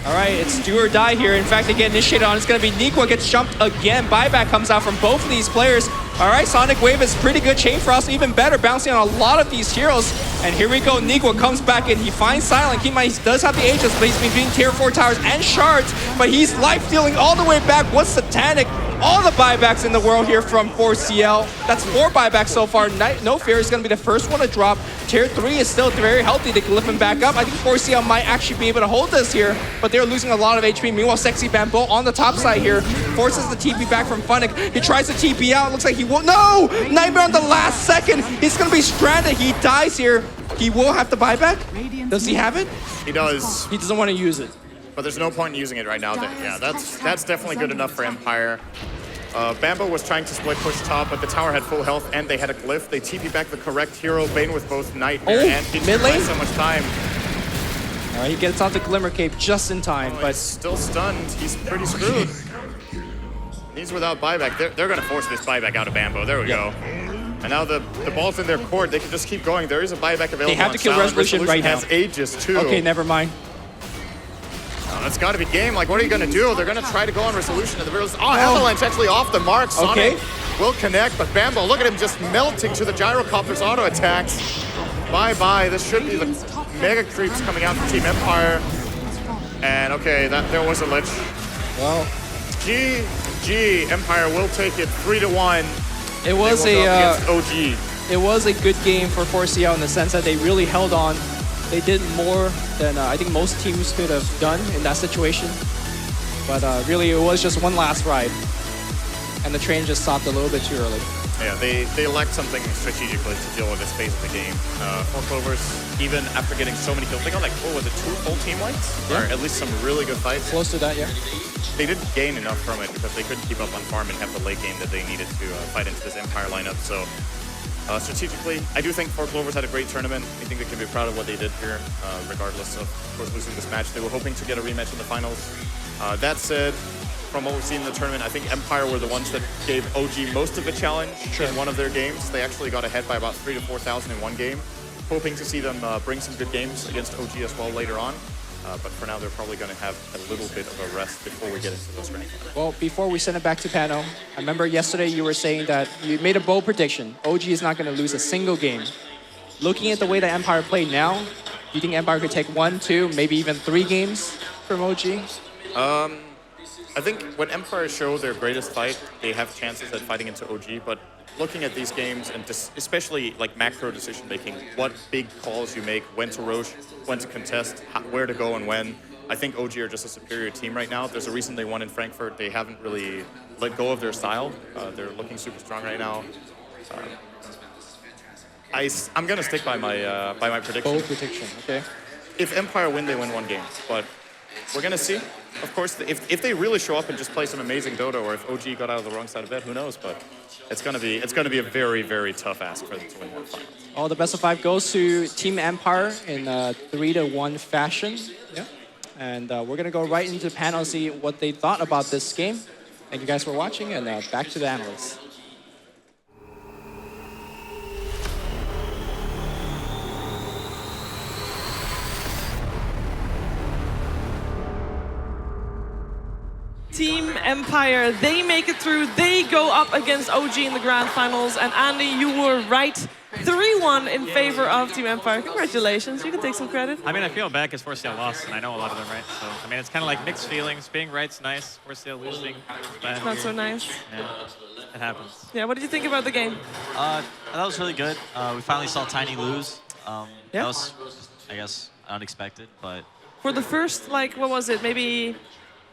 All right, it's do or die here. In fact, they get initiated on. It's going to be Nikwa gets jumped again. Buyback comes out from both of these players. All right, Sonic Wave is pretty good. Chain Frost even better, bouncing on a lot of these heroes. And here we go. Nikwa comes back in. He finds Silent. He does have the Aegis, but he's between tier 4 towers and shards. But he's life dealing all the way back. What's Satanic? All the buybacks in the world here from 4CL. That's 4 buybacks so far. No Fear is going to be the first one to drop. Tier 3 is still very healthy. They can lift him back up. I think 4CL might actually be able to hold this here, but they're losing a lot of HP. Meanwhile, Sexy Bamboo on the top side here forces the TP back from Funnick. He tries to TP out. Looks like he won't. No! Nightmare on the last second. He's going to be stranded. He dies here. He will have to buy back. Does he have it? He does. He doesn't want to use it. But there's no point in using it right now. Yeah, that's definitely good enough for Empire. Bambo was trying to split push top, but the tower had full health and they had a glyph. They TP back the correct hero. Bane with both Nightmare and didn't waste so much time. All right, he gets out the Glimmer Cape just in time, but he's still stunned. He's pretty screwed. He's without buyback. They're going to force this buyback out of Bambo. There we go. And now the ball's in their court. They can just keep going. There is a buyback available. They have to kill Resolution right now. Has Aegis too. Okay, never mind. It's got to be game. Like, what are you going to do? They're going to try to go on Resolution. And the Avalanche actually off the mark. Sonic will connect, but Bambo, look at him just melting to the Gyrocopter's auto attacks. Bye-bye. This should be the Mega Creeps coming out from Team Empire. And, okay, there was a lich. Well, GG. Empire will take it 3-1. It was against OG. It was a good game for 4CL in the sense that they really held on. They did more than I think most teams could have done in that situation. But really, it was just one last ride. And the train just stopped a little bit too early. Yeah, they lacked something strategically to deal with this phase of the game. 4 Clovers, even after getting so many kills, they got like, what was it, 2 full team wipes? Yeah. Or at least some really good fights. Close to that, yeah. They didn't gain enough from it because they couldn't keep up on farm and have the late game that they needed to fight into this Empire lineup. So strategically, I do think 4 Clovers had a great tournament. I think they can be proud of what they did here, regardless of course, losing this match. They were hoping to get a rematch in the finals. That said, from what we've seen in the tournament, I think Empire were the ones that gave OG most of the challenge in one of their games. They actually got ahead by about 3,000 to 4,000 in one game. Hoping to see them bring some good games against OG as well later on. But for now, they're probably going to have a little bit of a rest before we get into those grand finals. Well, before we send it back to Pano, I remember yesterday you were saying that you made a bold prediction. OG is not going to lose a single game. Looking at the way that Empire played now, do you think Empire could take 1, 2, maybe even 3 games from OG? I think when Empire show their greatest fight, they have chances at fighting into OG, but looking at these games and especially like macro decision making, what big calls you make, when to roach, when to contest, where to go and when, I think OG are just a superior team right now. There's a reason they won in Frankfurt. They haven't really let go of their style. They're looking super strong right now. I'm gonna stick by my prediction. Bold prediction, okay. If Empire win, they win 1 game, but we're gonna see. Of course, if they really show up and just play some amazing Dota, or if OG got out of the wrong side of bed, who knows? But it's gonna be a very, very tough ask for them to win one final. All the best of 5 goes to Team Empire in 3-1 fashion. Yeah. And we're gonna go right into the panel and see what they thought about this game. Thank you guys for watching, and back to the analysts. Team Empire, they make it through. They go up against OG in the grand finals. And Andy, you were right. 3-1 in favor of Team Empire. Congratulations. You can take some credit. I mean, I feel bad because 4CL lost, and I know a lot of them right. So, I mean, it's kind of like mixed feelings. Being right's nice. 4CL losing, bad. Not so nice. Yeah, it happens. Yeah, what did you think about the game? That was really good. We finally saw Tiny lose. Yeah. That was, I guess, unexpected, but... For the first, like, what was it, maybe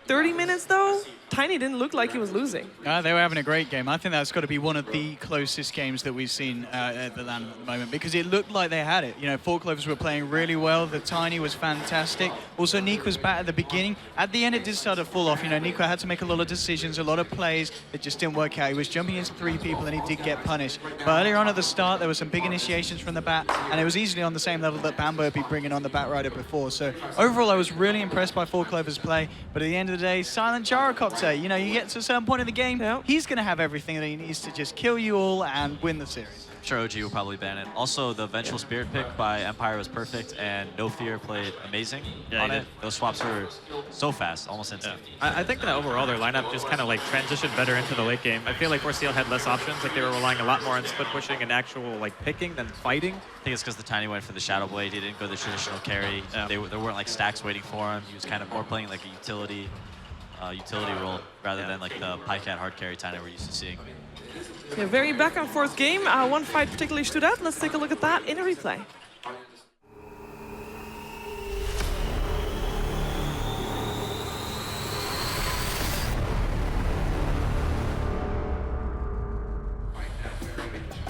30 minutes though, Tiny didn't look like he was losing. They were having a great game. I think that's got to be one of the closest games that we've seen at the LAN at the moment, because it looked like they had it. You know, Four Clovers were playing really well. The Tiny was fantastic. Also, Nico was back at the beginning. At the end, it did start to fall off. You know, Nico had to make a lot of decisions, a lot of plays that just didn't work out. He was jumping into 3 people and he did get punished. But earlier on at the start, there were some big initiations from the bat, and it was easily on the same level that Bambo had been bringing on the Batrider before. So overall, I was really impressed by Four Clovers' play. But at the end of the day, Silent Gyrocopter, you know, you get to a certain point in the game, he's going to have everything that he needs to just kill you all and win the series. I'm sure OG will probably ban it. Also, the Vengeful Spirit pick by Empire was perfect, and No Fear played amazing on it. Those swaps were so fast, almost instant. I think that overall their lineup just kind of like transitioned better into the late game. I feel like ForceCL had less options. Like they were relying a lot more on split pushing and actual like picking than fighting. I think it's because the Tiny went for the Shadow Blade. He didn't go the traditional carry. There weren't like stacks waiting for him. He was kind of more playing like a utility role rather than like the Pycat hard carry Tiny we're used to seeing. Yeah, very back and forth game. One fight particularly stood out. Let's take a look at that in a replay.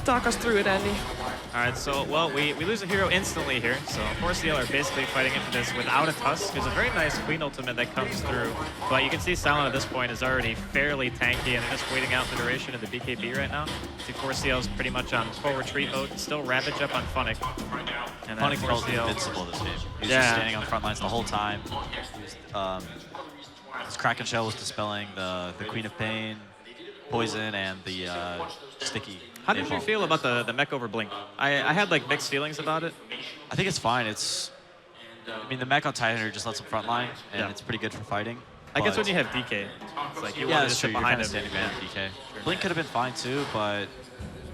Talk us through it, Andy. All right, so, well, we lose a hero instantly here. So ForceCL are basically fighting into this without a Tusk. There's a very nice Queen ultimate that comes through. But you can see Silent at this point is already fairly tanky, and they're just waiting out the duration of the BKB right now. See ForceCL is pretty much on full retreat mode. Still Ravage up on Funnick. And Funnick felt invincible this game. He was just standing on the front lines the whole time. His Kraken Shell was dispelling the Queen of Pain, Poison, and the Sticky. How did you feel about the mech over Blink? I had like mixed feelings about it. I think it's fine. I mean, the mech on Titanhunter just lets him frontline, and it's pretty good for fighting. I guess when you have DK, it's like you want to sit behind him. DK. Blink could have been fine too, but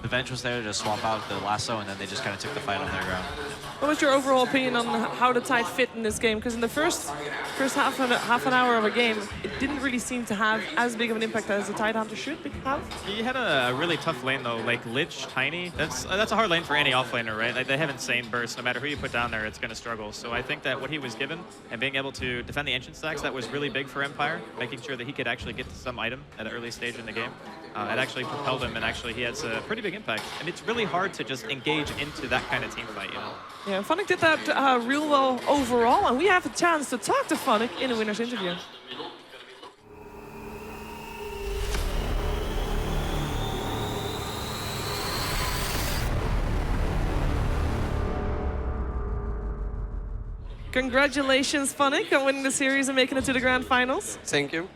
the Venge was there to swap out the lasso, and then they just kind of took the fight on their ground. What was your overall opinion on how the Tide fit in this game? Because in the first half an hour of a game, it didn't really seem to have as big of an impact as the Tidehunter should have. He had a really tough lane though, like Lich, Tiny. That's a hard lane for any offlaner, right? Like they have insane bursts. No matter who you put down there, it's going to struggle. So I think that what he was given and being able to defend the ancient stacks, that was really big for Empire, making sure that he could actually get to some item at an early stage in the game. It actually propelled him, and actually he has a pretty big impact. And it's really hard to just engage into that kind of team fight, you know? Yeah, Funnick did that real well overall, and we have a chance to talk to Funnick in a winner's interview. Congratulations, Funnick, on winning the series and making it to the grand finals. Thank you.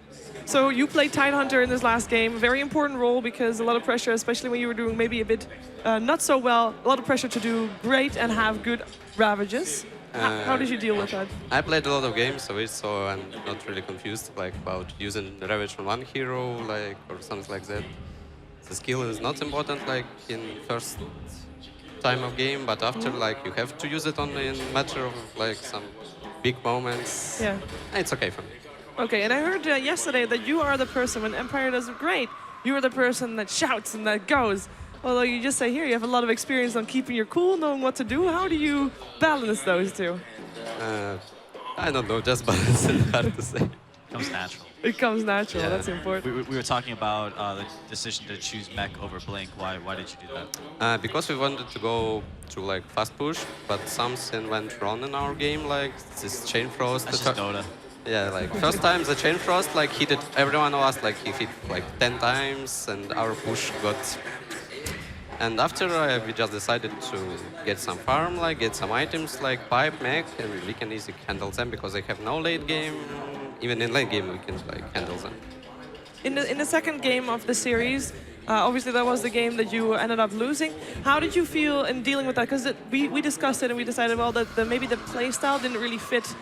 So you played Tidehunter in this last game. Very important role because a lot of pressure, especially when you were doing maybe a bit not so well, a lot of pressure to do great and have good ravages. How did you deal with that? I played a lot of games of it, so I'm not really confused like about using the ravage from one hero, like or something like that. The skill is not important like in first time of game, but after like you have to use it only in matter of like some big moments. Yeah, it's okay for me. Okay, and I heard yesterday that you are the person, when Empire does great, you are the person that shouts and that goes. Although you just say here, you have a lot of experience on keeping your cool, knowing what to do. How do you balance those two? I don't know, just balance it, hard to say. It comes natural. It comes natural, yeah. That's important. We were talking about the decision to choose mech over Blink. Why did you do that? Because we wanted to go to like fast push, but something went wrong in our game, like this chain frost. That's just Dota. Yeah, like first time the chain frost like hit it, everyone of us like he hit like 10 times and our push got. And after we just decided to get some farm, like get some items like pipe, mech, and we can easily handle them because they have no late game. Even in late game we can like handle them. In the second game of the series, obviously that was the game that you ended up losing. How did you feel in dealing with that? Because we discussed it and we decided, well, that maybe the playstyle didn't really fit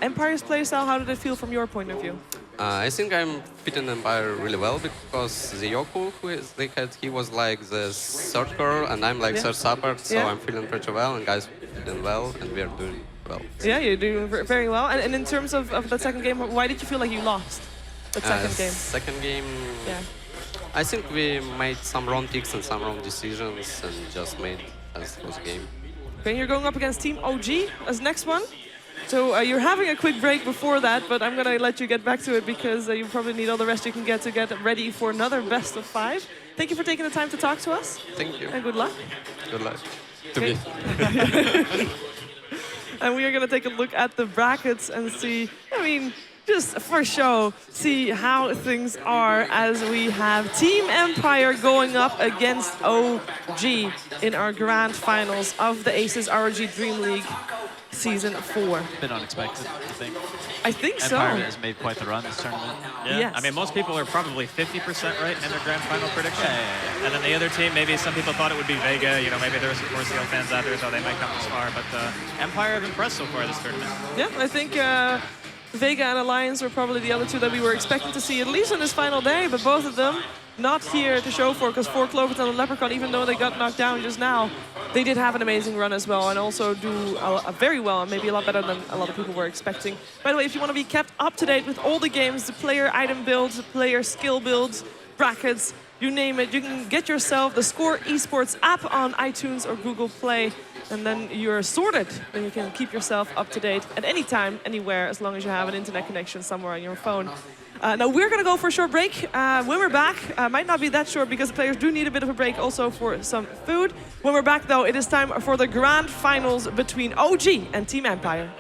Empire's playstyle. How did it feel from your point of view? I think I'm fitting Empire really well because the Yoku they had, he was like the third core and I'm like third support, so I'm feeling pretty well and guys feeling well and we are doing well. Yeah, you're doing very well. And in terms of the second game, why did you feel like you lost the second game? Second game, I think we made some wrong picks and some wrong decisions and just made as close game. Okay, you're going up against Team OG as next one. So you're having a quick break before that, but I'm going to let you get back to it because you probably need all the rest you can get to get ready for another best of 5. Thank you for taking the time to talk to us. Thank you. And good luck. Good luck to me. And we are going to take a look at the brackets and see, I mean, just for show, see how things are as we have Team Empire going up against OG in our grand finals of the ASUS ROG DreamLeague Season 4. A bit unexpected, I think. I think so. Empire has made quite the run this tournament. Yeah. Yes. I mean, most people are probably 50% right in their grand final prediction. Yeah. And then the other team, maybe some people thought it would be Vega. You know, maybe there were some ForceCL fans out there, so they might come this far. But Empire have impressed so far this tournament. Yeah, I think Vega and Alliance were probably the other two that we were expecting to see, at least on this final day, but both of them not here to show for, because for Clovers and the Leprechaun, even though they got knocked down just now, they did have an amazing run as well, and also do very well, and maybe a lot better than a lot of people were expecting. By the way, if you want to be kept up to date with all the games, the player item builds, the player skill builds, brackets, you name it, you can get yourself the theScore eSports app on iTunes or Google Play, and then you're sorted, and you can keep yourself up to date at any time, anywhere, as long as you have an internet connection somewhere on your phone. Now we're going to go for a short break. When we're back, might not be that short because the players do need a bit of a break also for some food. When we're back though, it is time for the grand finals between OG and Team Empire.